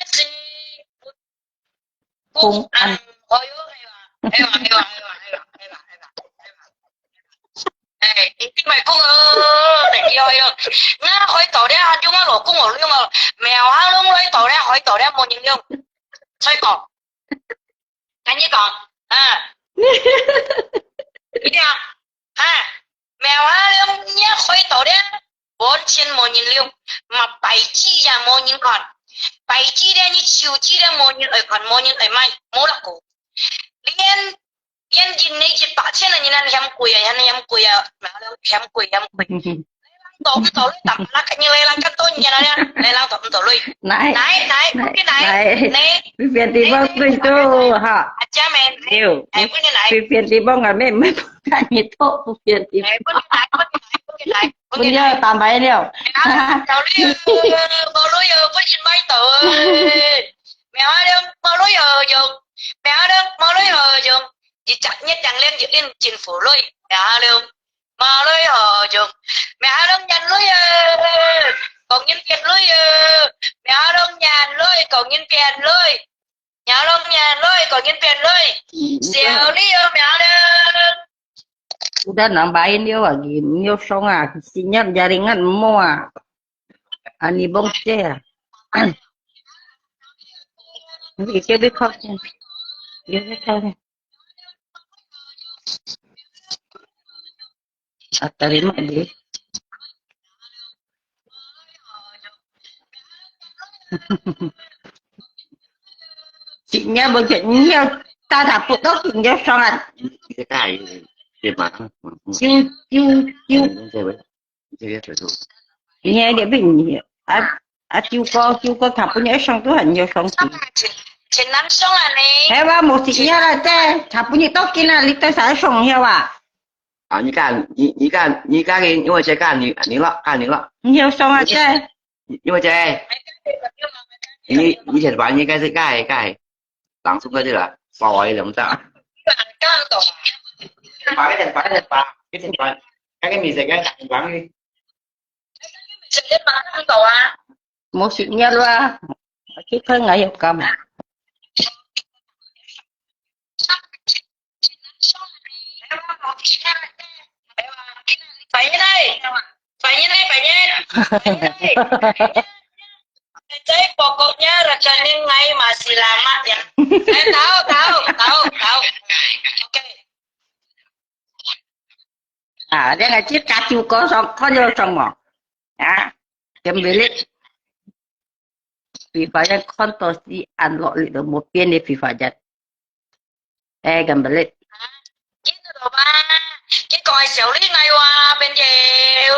gì cùng ăn ôi hay cái mày cũng để kia ơi nó hỏi tổ đấy anh chúng nó lộ cũng ở luôn mà mèo hắn luôn lấy tổ đấy hỏi tổ đấy một những luôn chơi cậu anh như còn à đi à mèo á luôn nhá khói tổ đấy 4,000một nghìn liêu mà bảy chi là một nghìn còn bảy chi đấy như chiều chi đấy một nghìn ở còn một nghìn ở mai mỗi là cổ liên gì này chỉ 8,000 là như này em quỳ à mèo luôn em quỳ tổ lấy tầm là cái như là cái tôi như này này là tổ lui này cái này phiền thì bông tôi tu hả cha mẹ điều cái này phiền thì bông là mẹ mới cái nhiệt độ phiền thì bây giờ tạm bấy điều cháu đi bò lúa giờ với chín mấy tờ mẹ ơi đem bò lúa giờ dùng mẹ ơi đem bò lúa giờ dùng chỉ chặt nhất chẳng lên dựng lên chính phủ lúa mẹ ơi đem bò lúa giờ dùng mẹ ơi đem nhàn lúa còn nhân tiền lúa mẹ ơi đem nhàn lúa còn nhân tiền lúa nhà đông nhàn lúa còn nhân tiền lúa xèo đi mẹ ơi đem udah nambahin dia lagi nyo songa sinyal jaringan semua ani bong ce ini ke be khóc dia kata terima dia sinyal begini ta đã putus sinyal songa cái cài tiền mà chiu nghe để bình chiu co thằng punya song tu hanya song trên năm song à nè thế ba một xịt nha là thế thằng punya tóc kia là lít tới sáu song nha ba你干给因为这干你了nhiều song à thế因为这以前玩应该是盖挡住个这个soi两张把cái thịt bò cái mì sợi cái bán đi sẽ bán ăn tổ à một xịt nha luôn cái thân ngày học cầm phải như đây chơi bò cột nhá rồi cho nên ngay mà xì làm á tao ok À, dia ngaji kacu kosong konyo somo. Ya. Kembali FIFA yang kontos di unlock itu một biên đi FIFA jet. Kembali. Itu loh ba, cái coi xỉu lý ngay qua bên đều,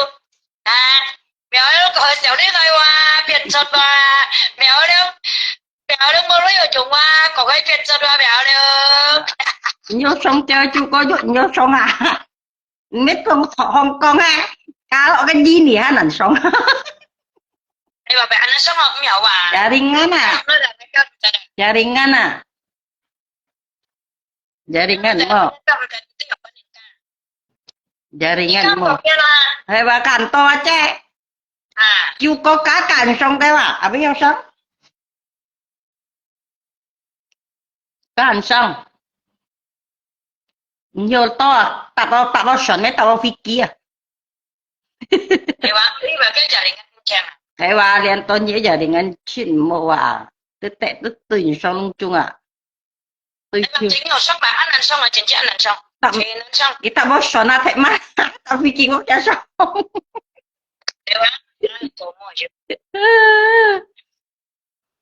mèo nó coi xỉu lý ngay qua biển sọt ba, mèo nó mua lấy ở chỗ qua, có cái biển sọt ba mèo đâu. Nhớ xong chơi chú có dụ nhớ xong à? Biết không Hong Kong à? Cá lọ cái gì nè hả nắn xong? Đây bà bạn nó sống không mèo bà. Jaringan à? Nó là cái con Jaringan à? Jaringan mo. Jaringan mo. Hay bà cản to chứ. Chú có cá cản xong đấy mà. À biết không xong? Cản xong. Nhiều to. Tập vào sẵn mấy tập vào phi kia. Hay bà, đi bà cái jaringan chèn à? Hay bà liền to nhớ jaringan chín mô à. Tức tệ tức tình xong lung chung à. Tôi chưa. Chính là xong bà ăn xong là chính chị ăn xong. Chị ăn xong. Cái tập vào sẵn à thầy mà. Tập phi kia ngốc chả xong. Hay bà. Tổ mồi chứ.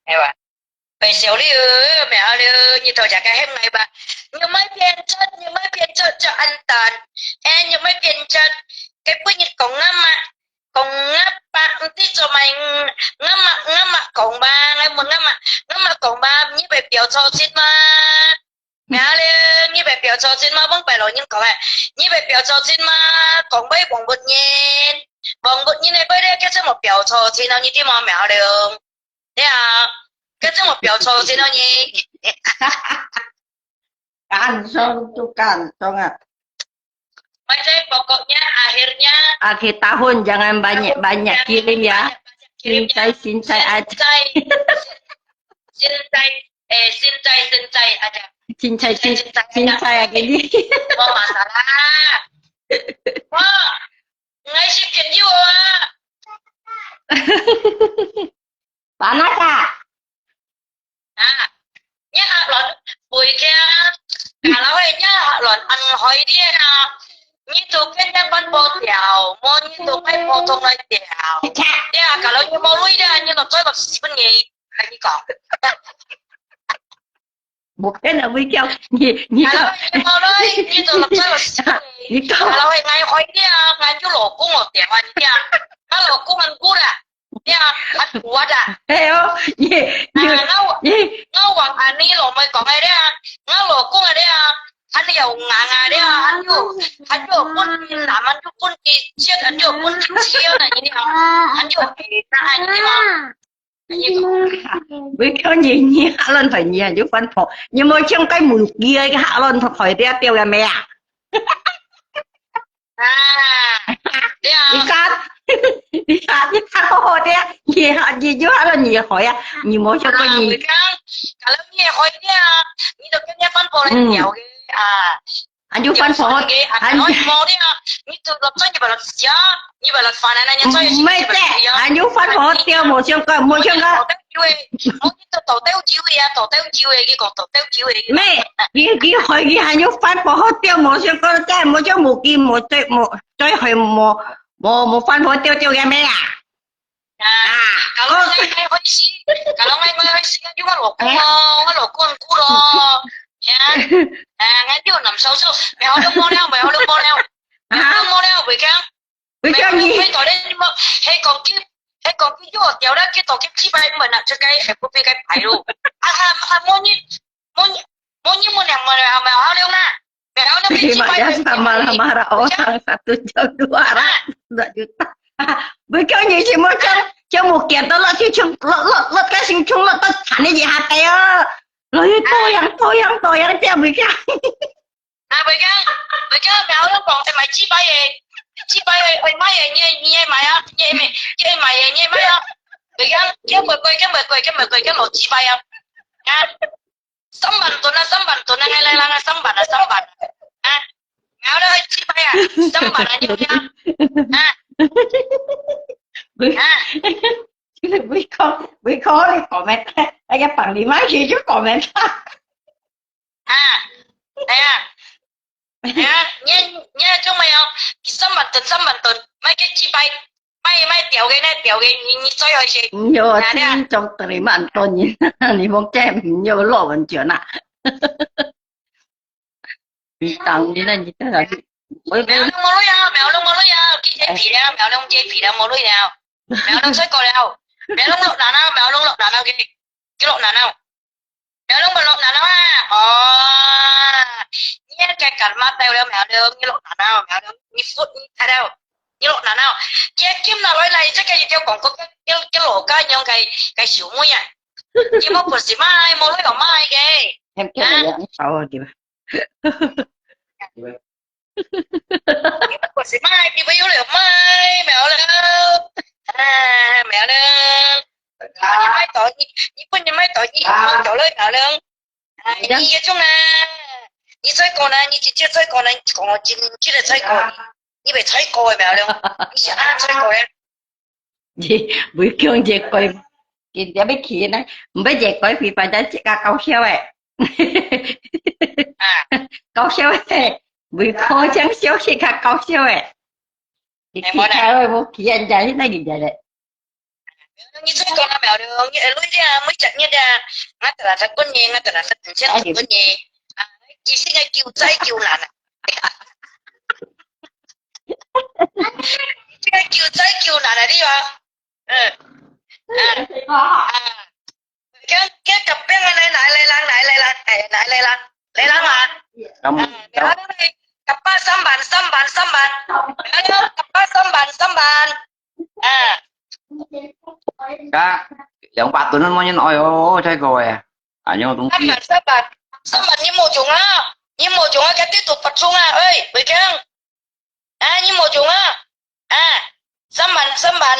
Hay bà. Vậy xéo đi mẹ ơi, như tôi chả cái hết ngày bà. Nhưng mấy phiên chất cho an toàn. Nhưng mấy phiên chất. Cái bữa nhật cổng ngâm mà. Cổng ngâm bà. Tí cho mày ngâm mà cổng bà. Ngay một ngâm mà cổng bà. Như vậy biểu cho xin mà. Mẹ ơi, như vậy biểu cho xin mà. Bông bài lỗi nhưng có hả. Như vậy biểu cho xin mà. Cổng bây bóng bột nhìn. Bóng bột nhìn này bây đây. Cái chứ một biểu cho xin nào như tí mà mẹ được. Thế à. Cái chứ một biểu cho xin nào nhỉ. Cản xong chú cản xong à. Macam pokoknya akhirnya akhir tahun jangan banyak kirim ya. Cincai aja. Cincai aja. Cincai aja gini. Oh masalah. Wah, ngasih juga. Panas à? Nhá lợn bùi kia. Cả lão ấy nhá lợn ăn hỏi đi à. Như tụi cái đang bắn bò tiểu, mua như tụi mấy bò thông lại tiểu. Thế à, cả lão như bò lui ra, như là tôi gặp xí bên nhì, là như cỏ. Một cái là với nhau, như cả lão như bò lui, như tụi gặp tôi gặp xí bên nhì. Cả lão ấy ngay hỏi đi à, ngay chú lỗ cung một tiểu anh đi à. Nó lỗ cung ăn cút à. Thế à, ăn cút à. Thế không? Nó hoàng anh đi lỗ mày có ngay đấy à. Nó lỗ cung ở đây à. Anh hiểu ngà đấy à, anh hiểu quân làm anh hiểu quân kỳ chiết, anh hiểu quân chiêu này như thế nào, anh hiểu ta như thế nào, với cái gì hạ lên phải nhỉ chứ phân phối nhưng mà trong cái mùi kia cái hạ lên phải đeo tiêu là mẹ đi sát đi sát có hồi đấy gì chứ hạ lên gì hỏi à nhiều mỗi trong cái gì cả lớp gì hỏi đi à như được cái nhà phân phối này nhiều anh chú phân phối anh nói mò đi à như từ lập doanh như vậy là giá như vậy là phản anh nhận doanh mấy tệ anh chú phân phối tiêu một trong cái một trong cái tổ tiêu chiếu cái còn tổ tiêu chiếu cái mẹ cái hỏi cái anh chú phân phối tiêu một trong một kim một chơi hỏi một phân phối tiêu cái mẹ kalau ngay hỏi xí cái lỗ con cú đó ya ngay chỗ nằm sâu mèo đừng mò leo mèo đừng mò leo vậy kang gì hay tỏi đấy hay còn cái chỗ tiểu đó cái tỏi cái chi bay mình làm cho cái cái phải luôn mua như mèo hao leo na mèo nó bị chi bay marah orang 1 juta với cái gì chỉ mua trong một kiện đó là chứ lợt cái sinh chung là tất cả những gì hạt tay á rồi tôi ăn theo với cái với cái mèo nó còn thì mày chi bay ơi mày nhẹ mày á nhẹ mày á với cái cái lỗ chi bay á samban tuh na ngay lang samban mèo đó chi bay à samban aja với khó đi comment cái bằng đi máy gì chứ comment đây à nhá chúng mày không xăm bản tuần mấy cái chi bay mày tiểu cái你最后是nhiều tin trong tây mạn tuần nhìn你muốn xem nhiều lộ vẫn chưa nè vì tăng đi này thế là mới mèo lông mồi à cái gì đó mèo lông dây phì đó mồi nào mèo lông xoay cổ nào mèo lông lộn nào mèo lông lộn nào cái lộn nào mèo lông lộn nào nhé cái cắn mắt đây mèo lông như lộn nào mèo lông như phút như thế đâu như lộn nào cái kim nào nói này chắc cái gì theo còn có cái lỗ cái nhông cái xíu mũi à nhưng mà bữa mai mồi còn mai cái em kia là dạng sao đi bữa mai thì bây giờ là mai mèo lông mèo lông như mai tội như bữa như mai tội như mai tội lấy mèo lông như cái chung nè như xoay cổ nè như chỉ xoay cổ nè cổ chỉ là xoay cổ như bị xoay cổ mèo lông như chỉ ăn xoay cổ đấy gì buổi kêu dệt coi cái để biết khí này không biết dệt coi vì phải chỉ cả câu xéo ấy câu xéo ấy buổi khó chẳng xéo chỉ cả câu xéo ấy thì khi theo rồi một khi anh giải này gì vậy đấy như xoay cổ là mèo lông như lúc ra mới chặt như ra ngắt là thật con nhẹ ngắt là thật chết con nhẹ chỉ xin cái kêu trái kêu là cái kêu trái kêu là đi vào cái cặp bên này lại lan mà cặp ba xăm bàn cặp ba xăm bàn Kak, yang patunan mau nyen oyo saya kowe. Anyo tung ki. xăm bàn như một chúng á cái tiếp tục bật xuống ơi bởi keng như một chúng á xăm bàn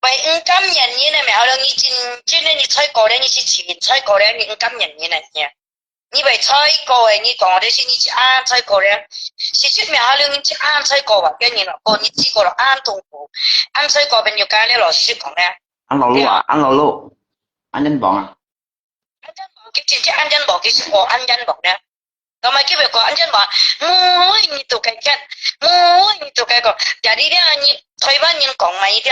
vậy cảm nhận như này mẹ như trên này như chơi cổ đấy như chỉ chơi cổ đấy như cảm nhận như này nha như vậy chơi cổ ấy như còn đấy như chỉ ăn chơi cổ đấy chỉ mẹ như chỉ ăn chơi cổ vậy cái như là cổ như chỉ cổ là ăn thùng cổ ăn chơi cổ bên nhiều cái này là chỉ còn đấy Ăn lẩu lu. Ăn nhân bỏng à? ăn chân bò cái chuyện ăn chân bò cái cổ ăn chân bò đấy còn mà cái việc của ăn chân bò mỗi như tụ cái chân mỗi như tụ cái cổ jadi dia như thôi mà nhìn còn mày đi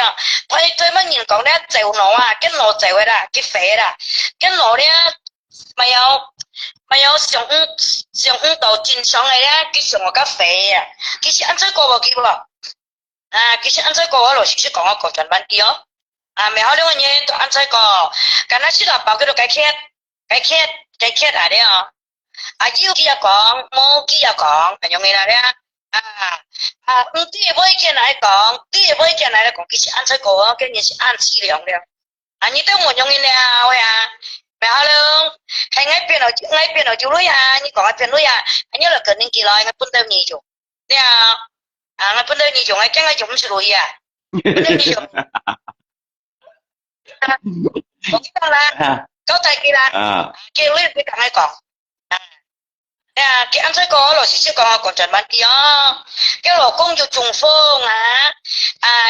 thôi mà nhìn còn đấy dẻo nó cái nó dẻo ấy là cái phế là cái nó đấy mày sống đầu chín sống này đấy cái sống cái phế cái sự ăn chơi cổ bao kêu cái sự ăn chơi cổ rồi chỉ còn có chuẩn ban kia mày hỏi luôn nhé tụi ăn chơi cổ cái nó chỉ là bảo cái khét à đấy yêu kia còn mô kia còn anh nhung nghe là đấy tí với cái này còn cái sự ăn chơi cổ cái gì ăn xí liền đấy như tôi một nhung nghe nào mẹ alo hay ngay bên ở chú núi như còn bên núi anh nhớ là cần nên kỳ lại ngay bên đâu nhiều chỗ nè ngay bên đâu nhiều chỗ ngay cái ngay chúng xử lý bên đâu nhiều chỗ có cái đó là có tay kỳ là kêu lên cái thằng này còn cái ăn chơi có rồi chỉ còn trần ban kia cái lò công yêu trùng phương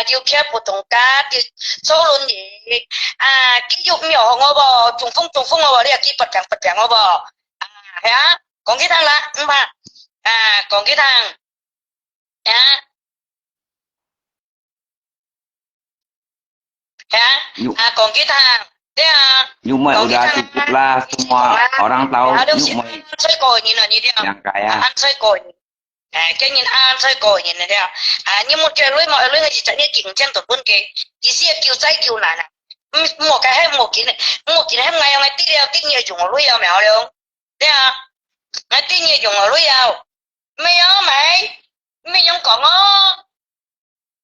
yêu kia普通家yêu số luôn gì cái yêu nhỏ ngô bò trùng phương ngô bò đây là cái bật chẳng ngô bò hả còn cái thằng là mà còn cái thằng còn cái thằng Nyumai udah cukup lah semua orang tahu Nyumai chơi còi nhìn là như thế yang kaya. ăn chơi còi cái nhìn ăn chơi còi nhìn này thế nhưng một cái lối mọi lối người chỉ chạy đi kiểm tra tổ quân cái chỉ xe kêu trái kêu là một cái hay một cái hay ngày tí nhiều dùng ở lối ao mèo được không thế ngày tí nhiều dùng ở lối ao mày yang còn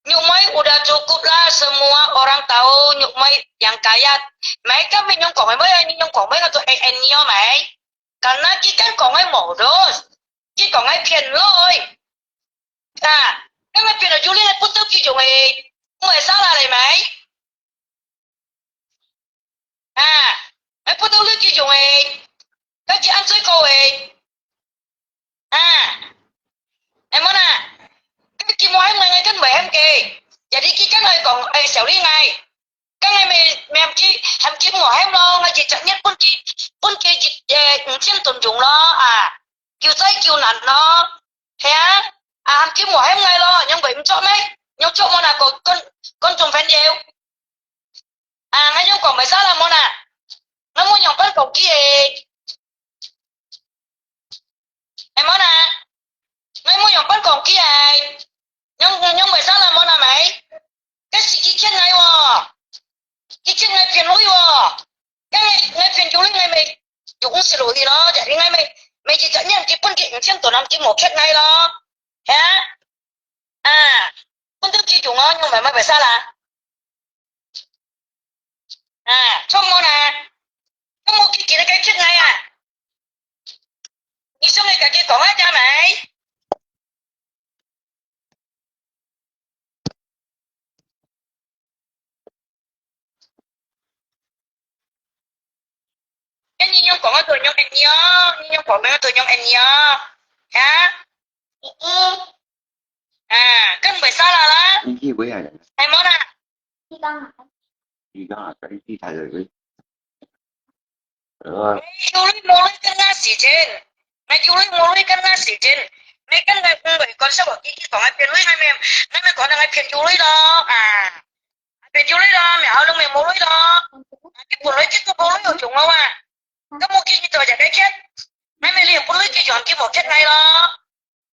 Nyumai udah cukup lah semua orang tahu Nyumai yang kaya. Mereka menyongkong mấy nyongkong mấy tụi anh nhiều mày. Karena kita còn ai modus. Kita còn ai phiền lôi. Cái mày phiền ở Julie này putus kiểu mày. Mày sao là này mày? Mày putus kiểu mày. Cái chị ăn chơi cô ấy. Em muốn cái kim nói ngay cái mẹ em kì jadi cái này còn xử lý ngay cái này mẹ em chỉ ngồi em lo ngay chỉ chậm nhất 本嘅五千噸重咯啊，叫仔叫難咯，係啊，啊叫我喺ngay咯，nhưng bị chót mấy, nhưng chót món nào con trùng phèn nhiều, à ngay nhưng còn phải sao là món nào, nó muốn nhộng bắt cầu kia, em món nào, ngay muốn nhộng bắt cầu kia, nhưng phải sao là món nào mày, cái gì kia chân ngay喎, cái chân ngay phiền lối喎, cái ngay phiền chú ngay mày, chú cũng xin lỗi thì nó, vậy ngay mày chỉ dẫn nhận cái phân kiện trên tổ năm cái một chết ngay đó, hả? À, con thức chi chủ nó nhưng mà mày phải sao là, à, cho món à, có một cái kia cái chết ngay à, đi xuống này cả kia có hết cho mày. Cái như nhung có tuổi nhung anh nhớ, như nhung có mấy tuổi nhung anh nhớ, hả? À, cân phải sao là đó, Đi chi với ai vậy? em món à, Đi con hả? Đi đó là cái đi thay rồi. Rồi. chú lấy mua lấy cân ngã xỉ trên, mày chú lấy mua lấy cân ngã xỉ trên, mày cân ngã không phải con sao bảo cái còn ai phiền lấy ngay mày còn ai phiền chú lấy đó, à, phiền chú lấy đó, mày áo lông mày mua lấy đó, cái bộ lấy cái bộ lấy ở chúng không à, cái mua cái gì tôi chả cái chết, mày liền bộ lấy cái chọn cái một chết ngay đó,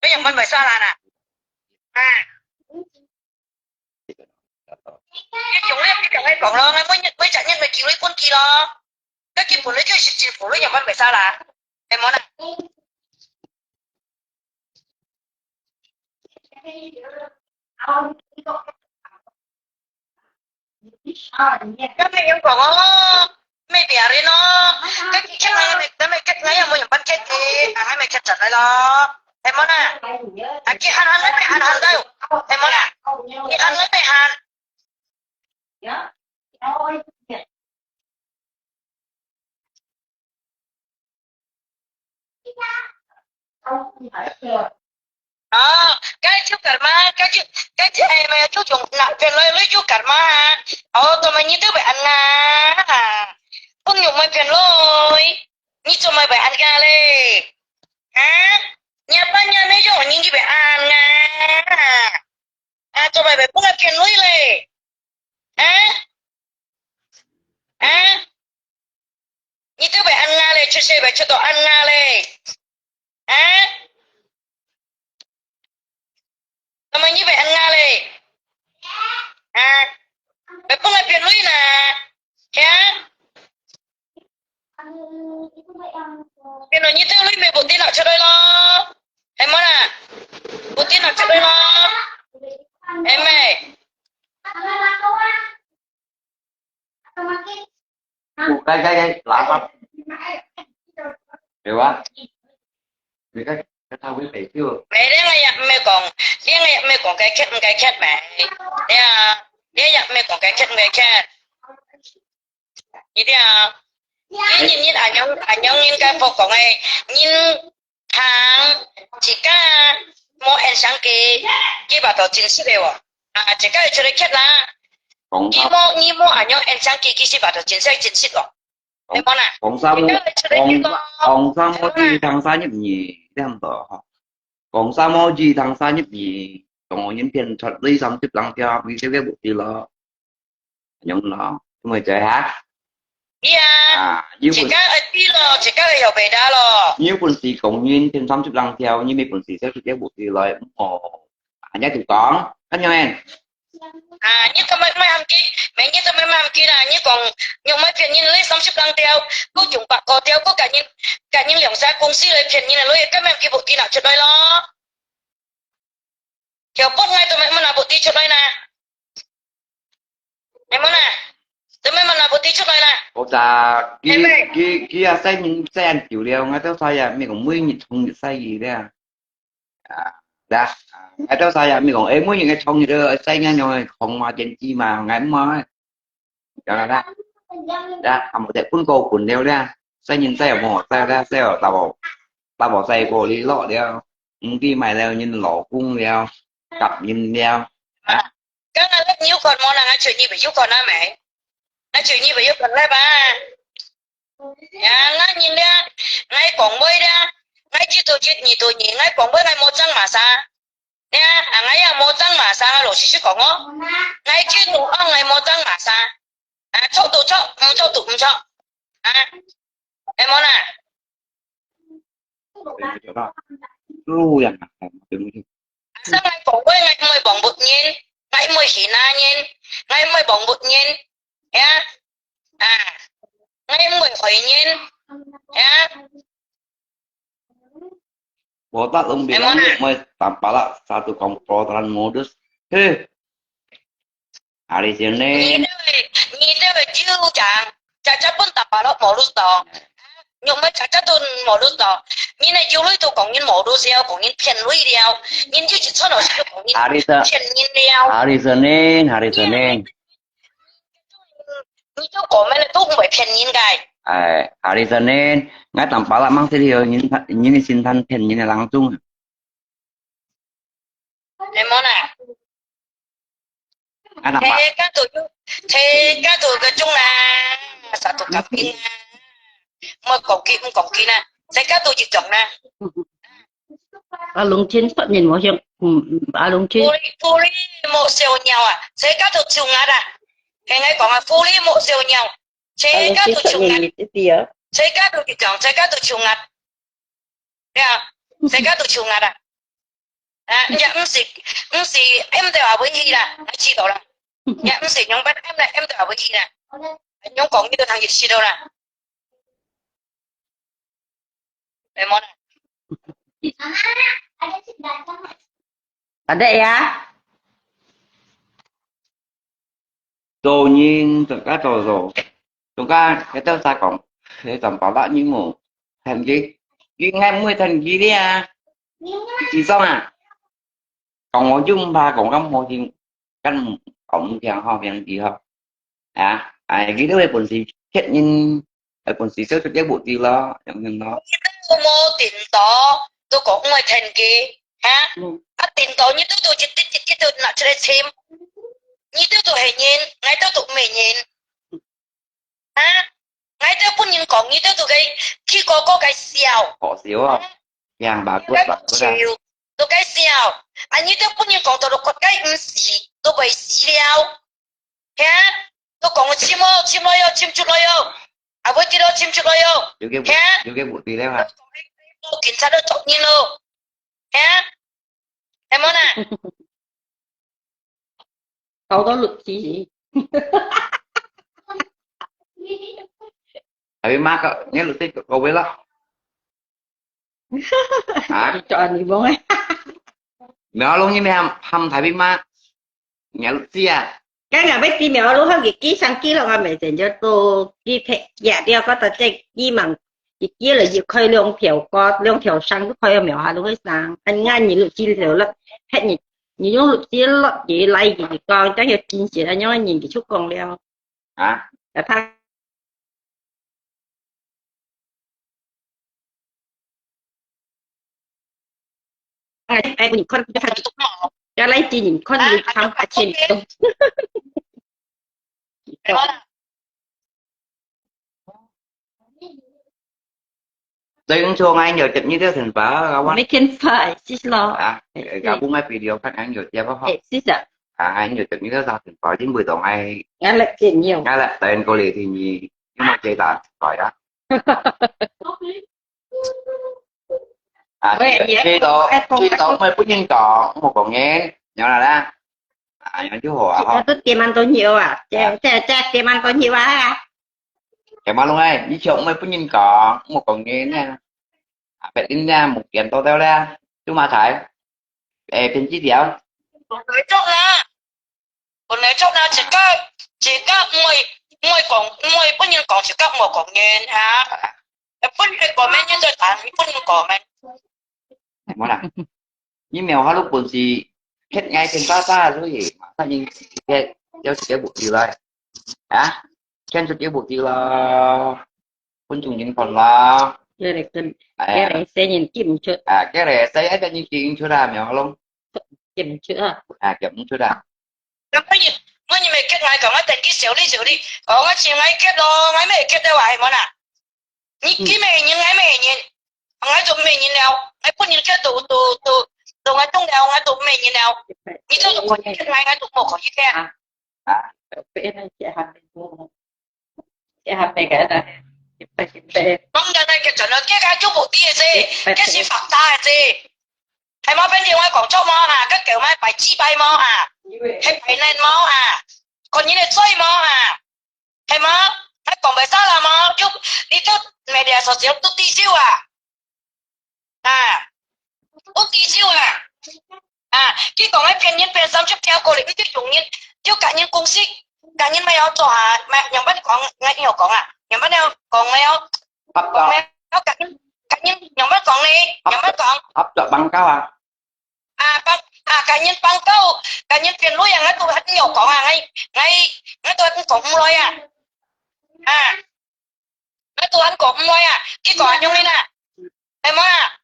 bây giờ mày phải sao là nè, à. Cái chúng em cái chẳng ai còn lo ngay mới chẳng nhân mày cứu lấy con kia đó, cái phụ lấy cái chỉ phụ lấy nhà con phải sao là em món này cái mày em còn mày bẻ đi nó cái chắc ngay mày cách ngay em mua nhà con chết đi à mày chết chặt lại lo em món này à cái ăn lấy mày ăn đâu em món này cái ăn lấy mày ăn đó cái chú karma cái em chú dùng nặng tiền lấy chú karma ha tụi mày như thế vậy ăn à không dùng mày tiền lôi như tụi mày phải ăn gà lê hả nhà ba nhà mấy chỗ như vậy ăn à tụi mày phải không ăn tiền lôi lê hả hả như thế vậy ăn gà lê chú sẽ phải cho tụi ăn gà lê hả tụi mày như vậy ăn gà lê à phải không ăn tiền lôi nè hả cái nó như thế lấy mày bột tin nào cho đây lo em món à bột tin nào cho đây lo em mày Cái lạ quá. Được quá. Vì cái thao quý vị chưa? mày đến ngày mày còn cái chết mày để mày còn cái chết như thế à cái nhìn anh nhung nhìn cái phục của mày nhìn hàng chỉ cả mua ăn sáng cái bà tổ chính sĩ đều à chỉ cả cho đấy chết là Còn sao?你摸anh nhung ăn sáng cái sĩ bà tổ chính sĩ rồi em món à Còn sao mua gì thằng xa nhập nhỉ? Đem tỏ họ. Còn sao mua gì thằng xa nhập nhỉ? Còn những tiền thật đi xong tiếp lăng theo vì cái bộ gì lo. Nhung nó. Chúng mày chơi hát. à chỉ cả đi lo chỉ cả hiểu về đó lo Nếu quân sĩ cộng nhiên trên 30 lần theo như mấy quân sĩ sẽ thực bộ gì lời anh nhớ tụi con anh nhau em à như tao mới làm kia mẹ như tao mới làm kia là như còn nhiều mấy phiền như lấy 30 lần theo có dùng bạc có theo có cả những lượng giá công sĩ lấy phiền như là lấy các em kia bộ tin nào cho đây lo kiểu bút ngay tụi mày mà làm bộ tin cho đây nè em muốn nè tụi mày mà làm bộ tin cho đây nè cô ta kia xây những xe ăn kiểu liều ngay tới sai à mình còn mới nhịt không nhịt xây gì đấy à đã ngay tới sai à mình còn em mới những cái thông gì đó xây nha rồi không mà trên chi mà ngày mới cho nó ra đã một cái cuốn cô cuốn đeo ra xây nhìn xây ở một xây ra xây ở tao bỏ xây cô đi lọ đeo khi mày leo nhìn lọ cung đeo cặp nhìn đeo các anh lớp nhiêu còn món nào chuyện như vậy chứ còn ai mẹ nói chuyện như vậy còn lại ba à ngay nhìn ra ngay quảng bơi ra ngay chỉ tổ chức nhị tổ nhị ngay quảng bơi ngay một张马莎nha à ngay à một张马莎老师是讲哦ngay chỉ tổ ăn ngay một张马莎à chốt tổ chốt chốt tổ không chốt à em muốn à chỗ đó lu yang sao ngay quảng bơi ngay mười bỏng bột nhiên ngay mười hỉ na nhiên ngay mười bỏng bột nhiên nha à ngay mười hỏi nhiên nha Botak bilang mau tampala satu komplotan modus. Hari sini nhìn đây chiêu chẳng chả chả bún tạp bảo mổ lúc đó nhưng mà chả chả tôi mổ lúc đó nhìn này chiêu lui tôi còn nhìn mổ lúc sao còn nhìn phiền lui đeo nhìn chiêu chỉ cho nó sẽ còn nhìn phiền nhìn đeo hari Senin. nhìn chiêu của mình tôi không phải phiền nhìn cái Hari Senin, ngay tampala mang thì nhìn xin thân phiền nhìn langsung. em muốn à Ngay tampala. thế các tụi cái chung là sao tụi cặp kia mà còn kia nè thế các tụi chỉ chọn nè à lùng chín phát nhìn một hiện à lùng chín phu lý một siêu nhau à thế các tụi chiều ngắt à cái ngay còn là phu lý một siêu nhau thế các tụi chiều ngắt thế các tụi chỉ chọn thế các tụi chiều ngắt thế các tụi chiều ngắt à à dạ không xì em đều ở với gì là chỉ đâu là dạ không xì nhóm bắt em là em đều ở với gì nè nhóm còn như tôi thằng gì xì đâu nè em muốn Ada si datang. ada ya Tự nhiên tất cả rồi. Chúng ta cái tao ta còn thế tampala như một thành gì? Cái ngay mới thành gì đi à? Chỉ xong à? Còn ngồi chung ba còn không ngồi thì căn cộng thì họ việc gì không cái đó là quần gì chết nhưng ở quần gì sớt cho cái bộ tiêu lo nhận nó mô tiền tỏ tôi có ngoài thành kia ha tiền tỏ như tôi chỉ tôi nãy chơi xem như tôi hệ nhìn ngay tôi mày nhìn ha ngay tôi cũng nhìn còn như tôi cái khi có cái xèo họ xíu không vàng bà quất ra tôi cái xèo anh như tôi cũng nhìn còn tôi có cái gì tôi bị xí đeo ha tôi còn chim lo chim chút lo à với cái đó chim chút lo vô cái bộ tiêu đấy mà kiểm tra được tốt như lô ha em muốn à câu đó lực gì tại vì má nhớ lực tích câu với đó cho anh đi bố ấy mẹ luôn như mẹ hâm thầy biết má nhớ lực gì à cái nào biết đi mèo lúc hơn kí sang kí là mẹ dành cho tôi kí thế dạ đeo có tờ chạy kí bằng kí là dự khơi lương thiểu có lương thiểu sang cứ khơi mèo hà lúc ấy sang anh ngay nhìn lực chi thiểu lắm hết nhìn nhìn những lực chi lắm chỉ lay gì con chắc là chín chỉ là nhớ nhìn cái chút con leo là thang ai nhìn con cho lấy chi nhìn con nhìn thằng phải trên đây cũng cho anh nhiều trận như thế thành phá mấy kiến phải xí lo gặp cũng ngay video phát anh nhiều chơi có không xí sợ anh nhiều trận như thế ra thành phá đến 10 tuần ai nghe lại tiền nhiều nghe lại tên cô lì thì nhì nhưng mà chơi tạ khỏi đó khi tổ mới có nhân cọ một còn nghe nhỏ là đó nhỏ chú hồ không tôi tiền ăn tôi nhiều à cha tiền ăn tôi nhiều à cảm ơn luôn ơi đi trộm mới có nhân cọ một còn nghe nha phải tính ra một kiện to teo ra chú mà thấy trên chiếc đéo còn nói chốc nào chỉ có mười bất nhiên còn chỉ có một còn nghe hả bất nhiên còn mấy nhân tôi tặng bất nhiên còn mấy món nào nhưng mèo hết lúc buồn gì hết ngay trên ta rồi gì mà sao nhưng kéo cái buộc gì đây hả trên cái buộc gì là quân chủ nhân còn là cái này sẽ nhìn kim chưa cái này sẽ cho những chuyện chưa ra mèo luôn kim chưa kim chưa ra mấy mày kết ngay còn mấy tên kia xỉu đi còn mấy chuyện ngay kết đó mấy mày kết đâu vậy món nào cái mẹ nhìn ngay mẹ nhìn ngay tụi mẹ nhìn nào ngay bún nhìn cái tụi ngay tung nào ngay tụi mẹ nhìn nào như tôi tụi con cái ngay tụi một con như cái Bên này chị học bên mua. Chị học bên cái này. mong giờ này cái trận nó cái chút một tí gì cái gì phạt ta gì hay mà bên điều ngay quảng châu mà à cái kiểu mai bài chi bài mà à hay bài lên mà à còn như này chơi mà à hay mà hay còn bài sao là mà chút đi chút mẹ đẻ sọt xíu chút tí xíu à chút tí xíu cái còn ai phiền nhân phiền xăm chấp theo cô lại biết dùng nhân chứ cả nhân công sức cả nhân mày cho mẹ nhầm bắt còn ngay hiểu còn nhầm bắt nào còn ngay còn ngay cả nhân nhầm bắt còn này nhầm bắt còn hấp cho băng cao à cả nhân băng câu cả nhân phiền lối ngay tôi hết nhiều còn ngay tôi cũng cũng lối ngay tôi ăn cũng lối cái còn nhung này nè em mà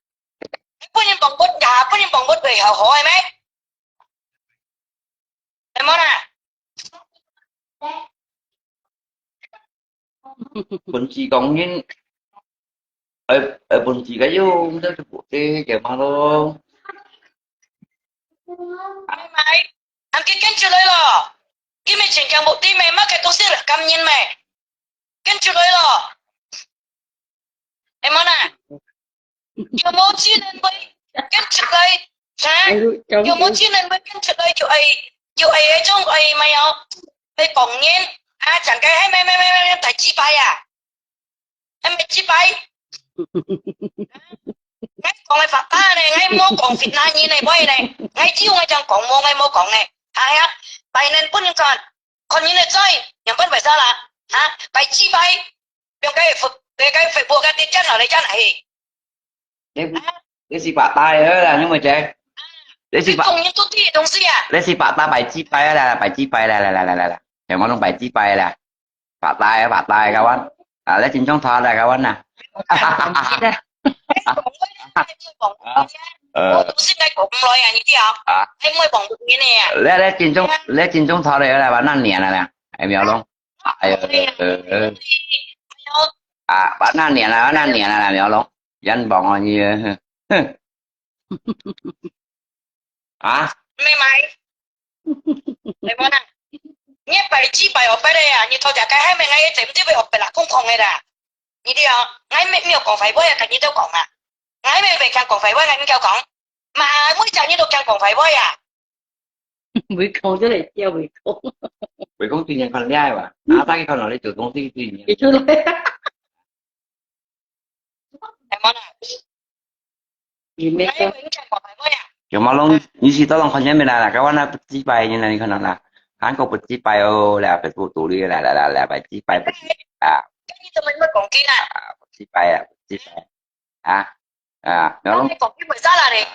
bữa nhân bằng bớt nhà bữa nhân bằng bớt về hậu hỏi mấy em mà bún chỉ còn nhìn ở bún chỉ cái vô đó cái bộ tê kiểu mà luôn mày ăn cái chưa lấy lo cái mày chỉnh càng bộ tí mày mắc cái công sức là cầm nhìn mày cái chưa lấy lo em mà nhiều món chi nên với cái chưa lấy hả nhiều món chi nên với cái chưa lấy chỗ ấy trong ấy mày mày bỏng nhiên chẳng cái hay mày phải chi bài em mày chi bài ngay còn mày phạt ta này ngay mua còn Việt Nam như này boy này ngay chiêu ngay chẳng còn mua ngay mua còn này bài nên bún còn như này chơi nhưng vẫn phải sao là bài chi bài dùng cái phải buộc cái tiền chân ở đây chân này để xì bả tay đó là nhưng mà trẻ để xì bả cùng những tốt thì đồng gì để xì bả ta bài chi bay là bài chi bay là thì món luôn bài chi bay là bả tay các bạn lấy chính trong thọ là các bạn nè xin đây cũng nói như thế à em mới bằng được như này lấy chính trong thọ này là bạn ăn nhẹ nè em hiểu không bạn ăn nhẹ là em hiểu không dân bọn là như mày mày nhé bài chi bài ở bên đây như thôi cái hai mày ngay chém tiếp về ở bên là không còn ngay là như thế ngay mày miêu còn phải bơi cái như đâu còn ngay mày về càng còn phải bơi ngay kêu còn mà mỗi chẳng như đâu càng còn phải bơi Bị con chứ lại treo bị con. vì công ty nhận con dai mà ta cái con nói từ công ty gì Chị chưa lấy. em nói Gì mẹ ngay mình càng còn phải bơi kiểu mà luôn như si tao long con nhớ mình là các bạn là chi bay như này con là hắn có bật chi bay ô là phải phụ tụ đi là phải chi bay cái như tụi mình mới còn kia chi bay nó nó còn cái bữa ra là để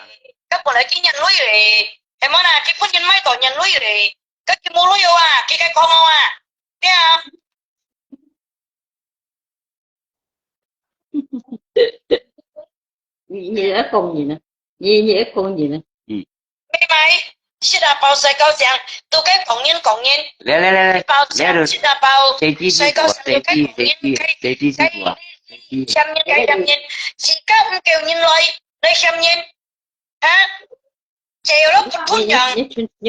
các bọn ấy cái nhận lối rồi em nói là cái phút nhân mấy tổ nhận lối rồi các cái mua lối yêu cái con không thế Gì đó con gì nè. Gì con gì nè. mày sẽ là bao sai cao sang tôi cái còn nhiên lẽ bao sẽ là bao sai cao sang tôi cái xem nhân chỉ các kêu nhân loại đây xem nhân chiều lúc thun nhận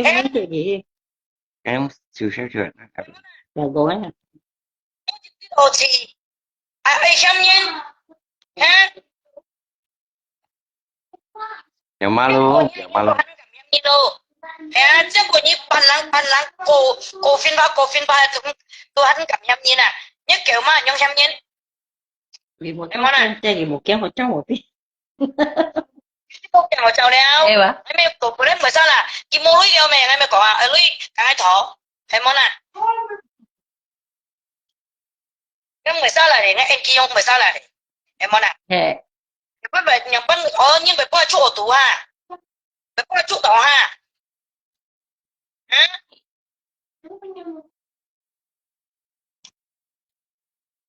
Em cái gì? em chịu chuyện Là gói hả? đồ gì ai xem nhân kiểu mà luôn chứ cô như bàn lăng cô phiên ba tôi hắn cảm nhận như nè nhất kiểu mà nhung xem nhân Vì một cái chơi gì một kéo một trong một tí. cô chào chào đeo Em à? em tổ bữa mới sao là cái mô lưới đeo mẹ em có ở lưới cả hai thỏ em món cái mới sao là để em kia không mới sao là em món bữa vậy nhầm bữa nhưng phải qua chỗ tủ phải qua chỗ tỏ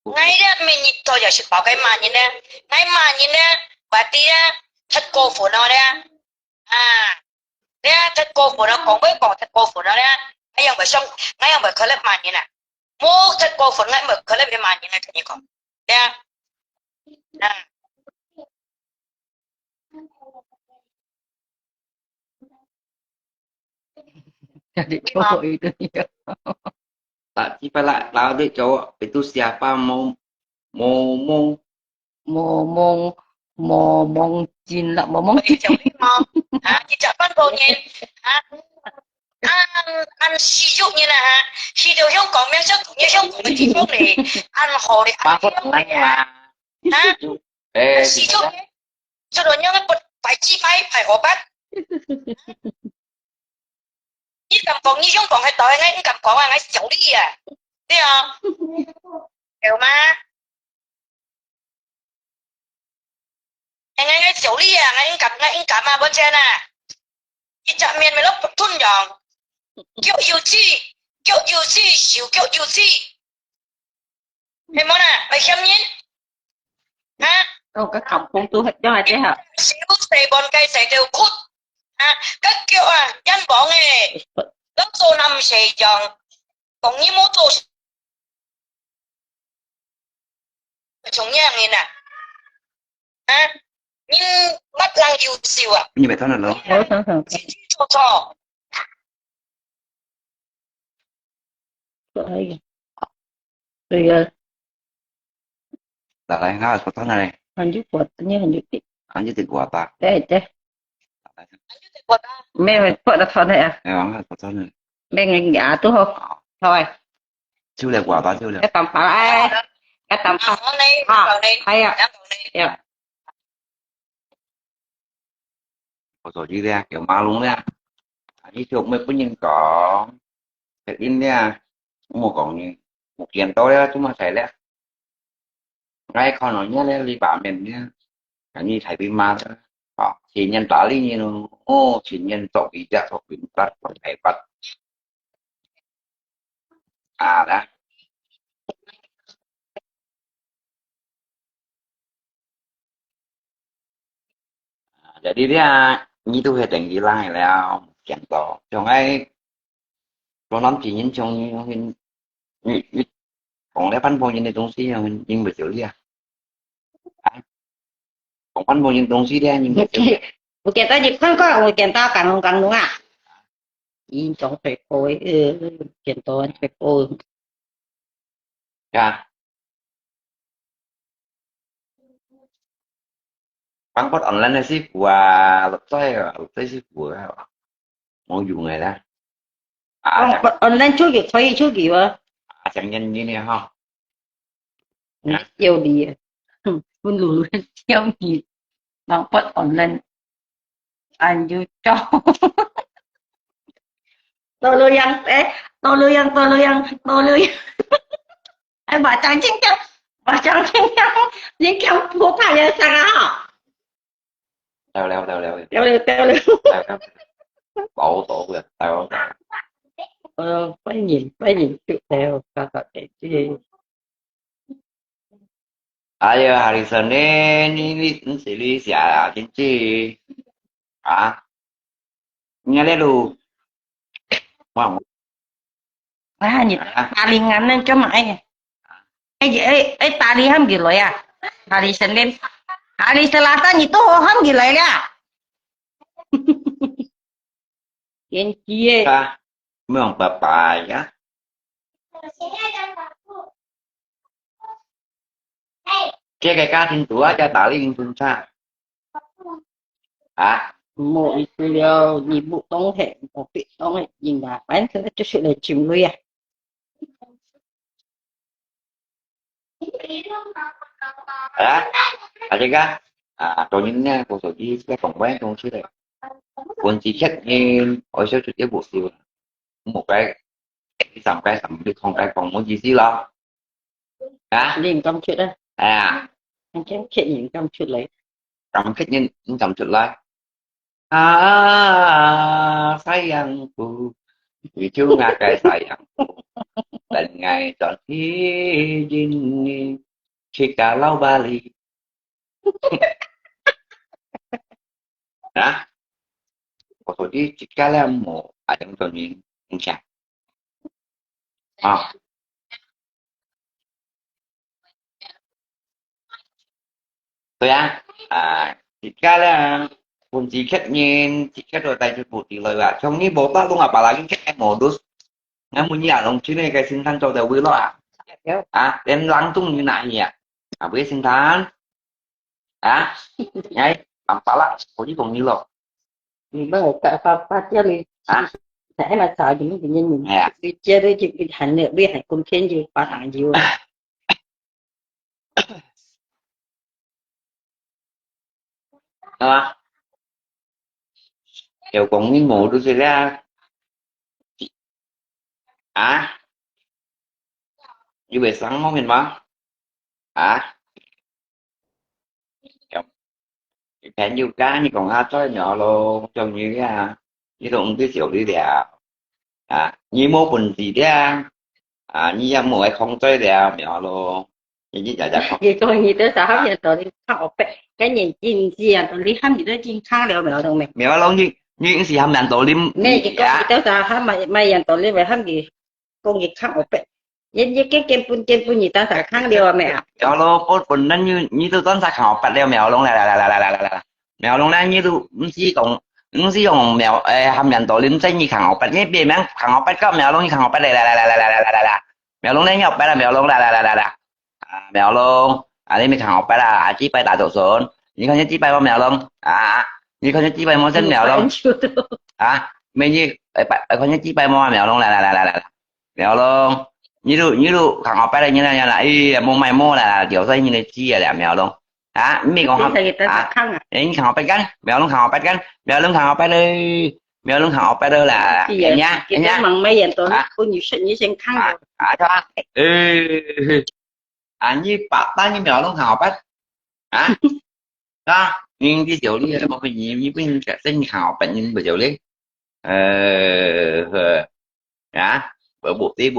ngay đó mình thôi giờ bảo cái mà nhìn nè ngay mà nhìn nè bà tí nè thật cô phụ nó nè nè thật cô phụ nó còn với còn thật cô phụ nó nè ngay ông phải xong ngay ông phải khởi lên mà nhìn nè mua thật cô phụ ngay mà khởi lên mà nhìn nè cái gì còn nè À, Jadi cowok itu ya. Tak sih pala lao deh cowok itu siapa mau Ngomong ngomong Cina, ngomong bởi cháu đi mò. À, chị chọn con bồ nhìn. À, ăn xì dụ như là xì đều không có miếng sức như không có cái phương này ăn hồ để ba ăn phút không nãy này mà hả ê xì dụ nhé cho rồi nhớ bật phải chi phải hồ bắt như cầm còn như không còn hay tội ngay cầm còn là ngay cháu đi à thấy không hiểu mà ngay ngay cháu đi à ngay anh cầm mà bên trên à chị chạm miền mấy lúc thun nhỏng kiểu yêu chi xíu kiểu yêu chi hay món à mày xem nhé hả Đâu cái cọc không tôi hết cho ai thế hả? xíu xài bọn cây xài đều cút à các kiểu à dân bỏ nghe lớp số năm xài chọn còn như mô tô chúng nhà nghe nè à nhưng mắt lăng yêu xíu à như vậy thôi là luôn cho cho Rồi là lại nói là thôi này lanjut buat tanya lanjut. anh chỉ của ta Teh. Mẹ buat apa nih ya? nghe nói là thôi này Mẹ ngã tuh không? Thôi, chưa là quả ta chưa là cái tầm phá ai? Cái tầm phá. hôm nay À, vào đây hay à? vào đây Dạ. rồi đi ra kiểu ma luôn nha đi chụp mấy cái nhân có cái in nha một còn như một kiện tối đó chúng mà thấy đấy ngay con nói nhá lên đi bảo mình nhá cái như thầy bị ma đó chỉ nhân tả lý như nó ô chỉ nhân tổ ý ra tổ bình tắt tổ thầy bắt à đó jadi dia itu heading hilangแล้วchẳng tỏ trong ấy nó nắm chỉ nhân trong hình còn lấy bánh bao nhiêu东西mình nhưng mà chữ đi à còn bánh bao nhiêu东西đi nhưng mà chữ Bukan tadi kan kok bukan tahu kan đúng à? In trong phải phôi kiện tôi phải phôi. ra bánh bắt online là ship và lập tới ship của mau dùng này đó à chẳng Online chút gì thôi chút gì mà. chẳng nhân như này không Yêu đi. Luôn luôn yêu gì. Bang buat online anju cho. Tôi yang. Ai bà chẳng chính nhau. Bà chẳng chính nhau. Nhưng kéo phố thả ra sao hả? leo Kéo lên. bộ tổ rồi leo Phải nhìn tự theo cả cái gì. ayo hari Senin ini xử lý xả chính trị à nghe đấy luôn wow À, nhìn tali ngắn cho mày. Ấy tali ham gila ya. Hari Senin, hari Selasa itu ham gila ya. Yang kia. ta mấy ông bà á cái cá thiên tủa cho tạo liên phương xa à Một video nhìn bộ tổng thể một vị tổng thể nhìn là bán sẽ cho sự là chìm lui à. à cái cá à tôi nhìn nha cô số chi cái phòng bán trong xứ này quân chỉ chắc như ở số trực tiếp buổi chiều một cái sầm đi không cái phòng muốn gì xí lo à Liền trong chuyện đó. à Anh chẳng chuyện những trong chuyện lấy. cầm khách nhân cầm chuyện lại à sayangku itu ngakai sayang dan ngày chọn izin Cikal Bali hả có số đi Cikal một ở trong tuần nhìn anh chàng à tôi chỉ cái là quân chỉ khách nhìn chỉ khách rồi tay chụp bụt thì lời là trong ní bộ ta luôn bà là cái khách em một đứa ngắm muốn nhà đồng chí này cái sinh thanh cho đầu quý lo đem lắng tung như này nhỉ với sinh thanh nhảy bằng phá lại có chứ còn như lo bởi cả pha chơi đi thế mà sợ những cái nhân mình đi chơi đi chỉ bị hành nữa biết hành cùng khen gì phá thẳng gì kiểu còn nguyên mộ tôi sẽ ra như về sáng món mình mà cái nhiều cá như còn cho nhỏ luôn trông như cái như đồng cái kiểu đi đẹp như mô quần gì đấy như ra mùa không chơi đẹp nhỏ luôn như dạ không gì coi như tới sao giờ tôi đi học cái nhìn chín gì tôi đi ham gì đó chín khang đều mèo đồng mèo mèo lâu như những gì hàm đàn tổ lim nè chỉ có tới sao ham mà giờ tôi đi về ham gì công việc khang học với cái kem pun gì ta phải khang đều mèo nhỏ luôn có quần nó như tôi toán sao học bật đeo mèo luôn là mèo luôn đó như tôi cũng chỉ còn mèo hàm đàn tổ lim xây như khang học bật nhé bề mang khang học bật có mèo luôn như khang học bật là mèo luôn đấy nhóc bật là mèo luôn là mèo luôn đây mình khang học bật là chỉ bay đại tổ số nhưng không nhớ chỉ bay con mèo luôn nhưng không nhớ chỉ bay món chân mèo luôn mình như không nhớ chỉ bay món mèo luôn là mèo luôn như lúc khang học bật đây như này là mua mày mua là kiểu dây như này chi là mèo luôn mình còn học khang học bật cắn mèo luôn khang học bật cắn mèo luôn khang học bật đây mèo luôn khang học bật đây là nhá nhá bằng mấy giờ tôi có nhiều sự như sen khang cho như bạn ta như mèo luôn khang học bật đó nhưng cái kiểu đi một cái gì như cái sinh học bệnh nhân bây giờ lấy ở bộ tí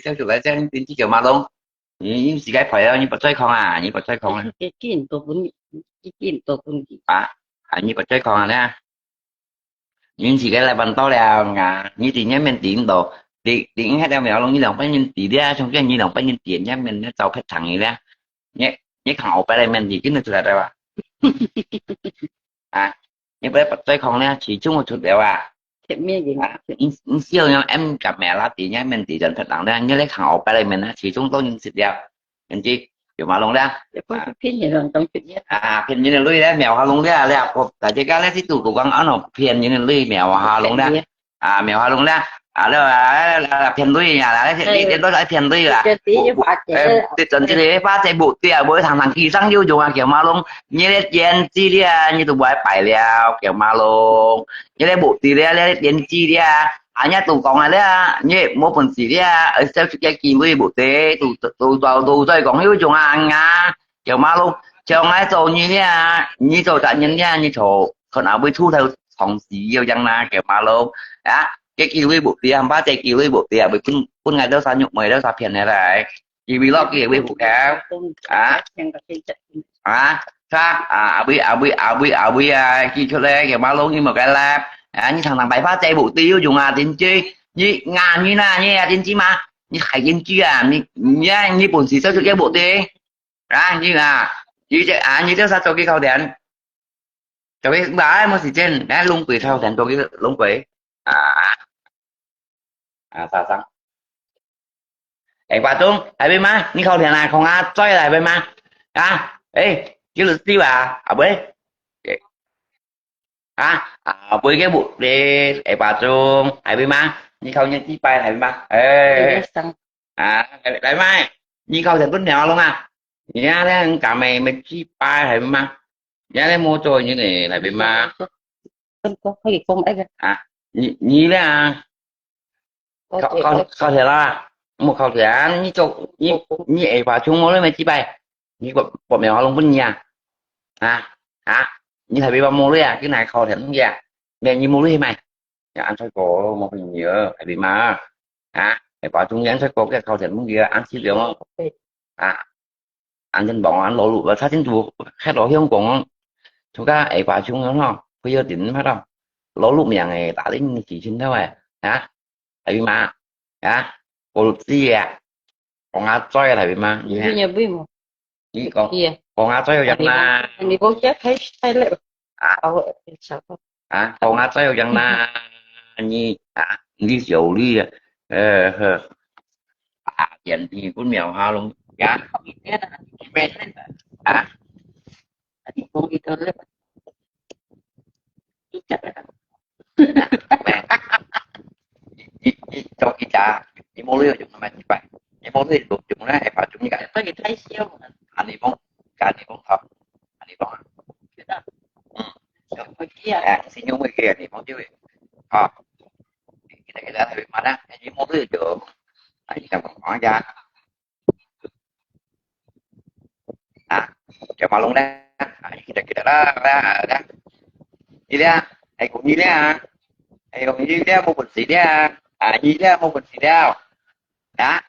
theo chủ lại xem tin chỉ kiểu mà luôn những gì cái phải như bật chơi không như bật chơi không cái kiện tôi cũng như bật chơi không nè những gì cái là bàn to là như thì nhá mình tiền đồ tiền hết đeo mèo luôn như lòng phải nhân tỷ ra trong cái như lòng phải nhân tiền nhá mình nó tàu hết thằng này ra nhé nhé hậu phải đây mình gì cái nữa là đâu nhưng bé bật tay không nè chỉ chung một chút đều thiệt miên gì siêu nhau em gặp mẹ là tỷ nhá mình tỷ dần thật nặng ra như lấy hậu phải đây mình chỉ chung tôi những xịt đẹp mình chi kiểu mà luôn ra phiên gì rồi trong chuyện phiền như là lui đấy mèo hà luôn đấy đẹp tại cái cái lấy cái tủ của con áo nó phiền như là lui mèo hà luôn ra mèo hà luôn ra là phiền lui nhà là đến đó lại phiền lui là thì tuần thì thế phát chạy bộ tiệt với thằng kỳ sang yêu dùng kiểu mà luôn như là gen chi đi như tụi bay phải leo kiểu mà luôn như là bộ tiệt là gen chi đi nhá tụi còn này đấy như một phần gì đi ở sau cái kỳ với bộ tiệt tụi tôi còn yêu dùng kiểu mà luôn trong ấy rồi như rồi tại nhân nha như chỗ còn nào với thu theo phòng gì yêu dân na kiểu mà luôn cái kỳ với bộ tiệt ba chạy kỳ với bộ tiệt với quân ngày đâu sao nhục mày đâu sao phiền này lại chỉ vì lo cái với bộ cáo bị chi cho lên kiểu bao lâu như một cái lab như thằng bảy phát chạy bộ tiêu dùng tiền chi như ngàn như na như tiền chi mà như khải tiền chi như bổn xí sao cho cái bộ tê như như thế sao cho cái khâu đèn cho cái bá mà xí trên đã lung quỷ theo đèn cho cái lung quỷ sao bà trung tại bên má nhưng không thể nào không chơi lại bên má ê chứ là tí bê với cái bụt đi bà trung tại bên má nhưng không nhân tí bay lại bên má lại mai nhưng không thể vứt nhỏ luôn nhá thế cả mày chi bay lại bên má nhá thế mua trôi như này lại bên má có gì không ấy nhí đấy có thể là một khẩu thể như chỗ như bà trung mới mày chi bay như bọn mèo luôn bên nhà như thầy bị ba mua đấy cái này khẩu thể không ra mẹ như mua đấy mày anh thấy có một hình nhớ thầy bị mà thầy bà trung nhắn thấy có cái khẩu thể không kia ăn xí liệu không anh trên bọn anh lộ lụt và sát chính thuộc khác lộ hiếu còn chúng ta ấy bà trung nó không bây giờ tỉnh phát đâu lộ lụt nhà này tả đến chỉ xin thôi thầy bị mà cô gì còn chơi thầy bị mà như nhà với một gì con còn á tôi rằng là Ini bocah hai style. à Awak siapa? còn á tôi rằng là như đi dầu đi hiện thì con mèo ha luôn dạ à Tadi mau itu lewat. mẹ cho cái cha cái món lưới chúng nó phải cái món lưới được chúng nó hay phải chúng như cái Tadi Thai siapa? anh đi bông cái đi bông thật anh đi bông Kita. ừ. Iya. xin nhung người kia thì món chứ kita kita thấy mà đó cái món lưới được anh chỉ cần bỏ ra cho mà luôn đấy kita kita đó đi ra ai cũng như thế ai cũng như thế một phần gì đấy như thế một phần gì đấy đó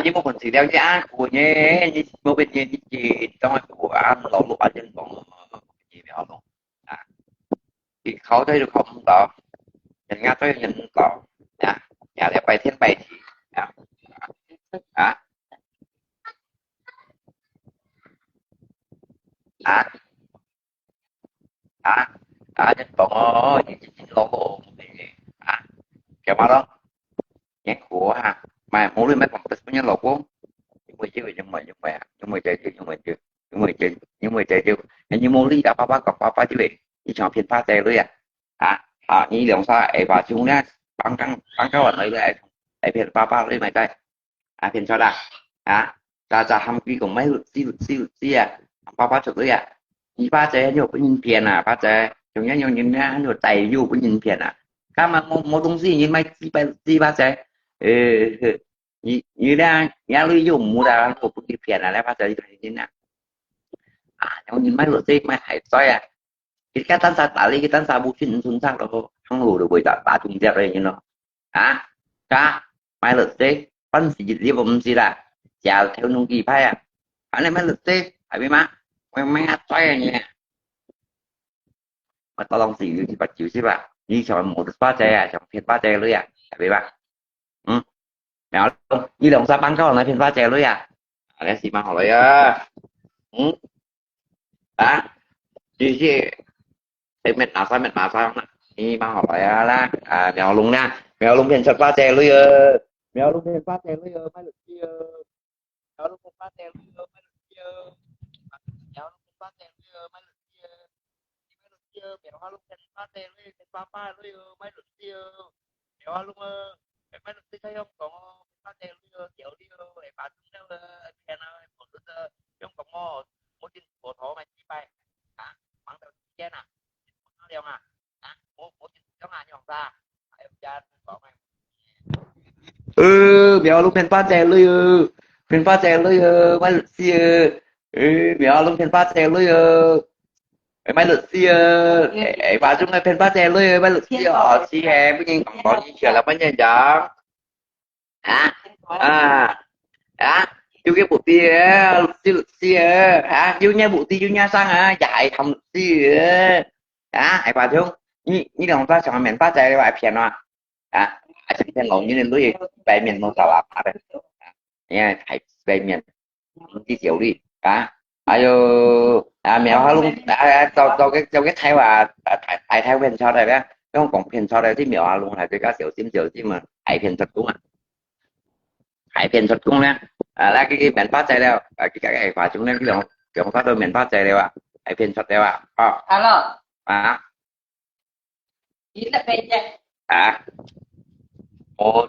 như một phần gì đấy chứ của nhé như một bên như gì trong của ăn lẩu lụa trên còn gì đó luôn thì khó thấy được không tỏ nhìn ngay tới nhìn tỏ nhà để bay thiên bay thì nhìn tỏ nhìn lỗ kiểu mà đó nhạc của mà muốn lên mấy phòng tập với nhau lột vốn nhưng mà chơi chưa như môn lý đã ba chứ vậy như chọn phiên pha tè rồi như lòng sao ấy và chúng nha băng các bạn ấy lại ấy phiên ba lên mày đây phiên cho đã ra hâm ký của mấy lượt xí ba chục rồi như ba tè nhiều cái nhìn phiền ba tè chúng nhá nhiều nhìn nha nhiều tay nhiều cái nhìn phiền các mà một东西nhìn mấy gì ba tè như đang nghe lưu dùng mua ra một cái phiền là ba tè như nào nhưng nhìn mấy lượt xí mấy hãy xoay cái tan sa tali cái tan sa bu chín xuống sang đâu không ngủ được bởi ta trùng đẹp đây như nó cá mai lợt tê phân gì gì bom gì là chào theo nông kỳ phải anh em mai lợt tê phải biết má mấy hạt xoay nhỉ mà tao lòng gì thì bắt chịu xí bà như chọn một ba tre chọn phiên ba tre lưới phải biết bà mèo như đồng sa băng có là phiên ba tre lưới cái gì mà hỏi đi chứ mệt nào sao đi mà hỏi là mèo lùng nha mèo lùng hiện sập ba tè lưới mèo lùng hiện ba tè lưới mấy lượt kia mèo lùng ba tè lưới mấy lượt kia mèo lùng ba tè lưới mấy lượt kia mèo lùng hiện ba tè lưới ba lưới mấy lượt kia mèo lùng mấy lượt kia thấy không còn ba tè lưới kiểu đi để bà chúng nó khen một lượt trong còn một trên bộ thổ mà chỉ bay bằng đầu che nè đeo một trong hai nhọn ra em cha có mày béo lúc phèn phát chè lưới phèn phát chè lưới mấy lượt xia béo lúc phèn phát chè lưới mấy lượt xia bà chúng này phèn phát chè lưới mấy lượt xia ở xia hè mới nhìn còn gì chuyện là mấy nhân chẳng chú cái bộ tia lượt xia chú nha bộ tia chú nha sang dạy thầm xia ai bà chúng như đồng ta chọn miền phát đây bài phiền à chắc chắn ngồi như nên đối về miền mông tàu à đây nha hãy về miền đi tiểu đi mèo ha luôn cho cái thay và thay phiền sau đây đó không còn phiền sau đây thì mèo luôn là cái cá tiểu chứ mà hãy phiền thật cũng hãy phiền thật cũng nè là cái miền phát đây đâu cái phải chúng nên cái kiểu phát đôi miền phát đây đâu hãy phiền thật đâu Alo. Ini tak pecah.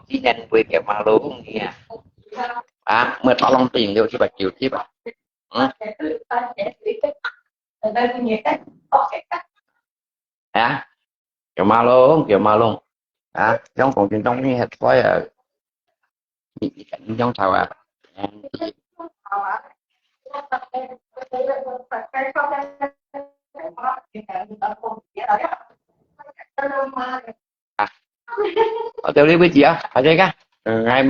Chỉ nên quay kẹp mà luôn nha. Mới tolong tiền vô chứ bà chịu chứ bà. Kiểu mà luôn. Trong còn chuyện trong như hệt khói trong thầu tiểu đi với chị ở đây cả ngày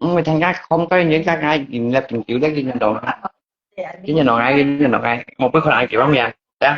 mười tháng ngày không có những cái ngày là chịu đấy cái nhân đồ ai một cái con ai kiểu lắm nha đó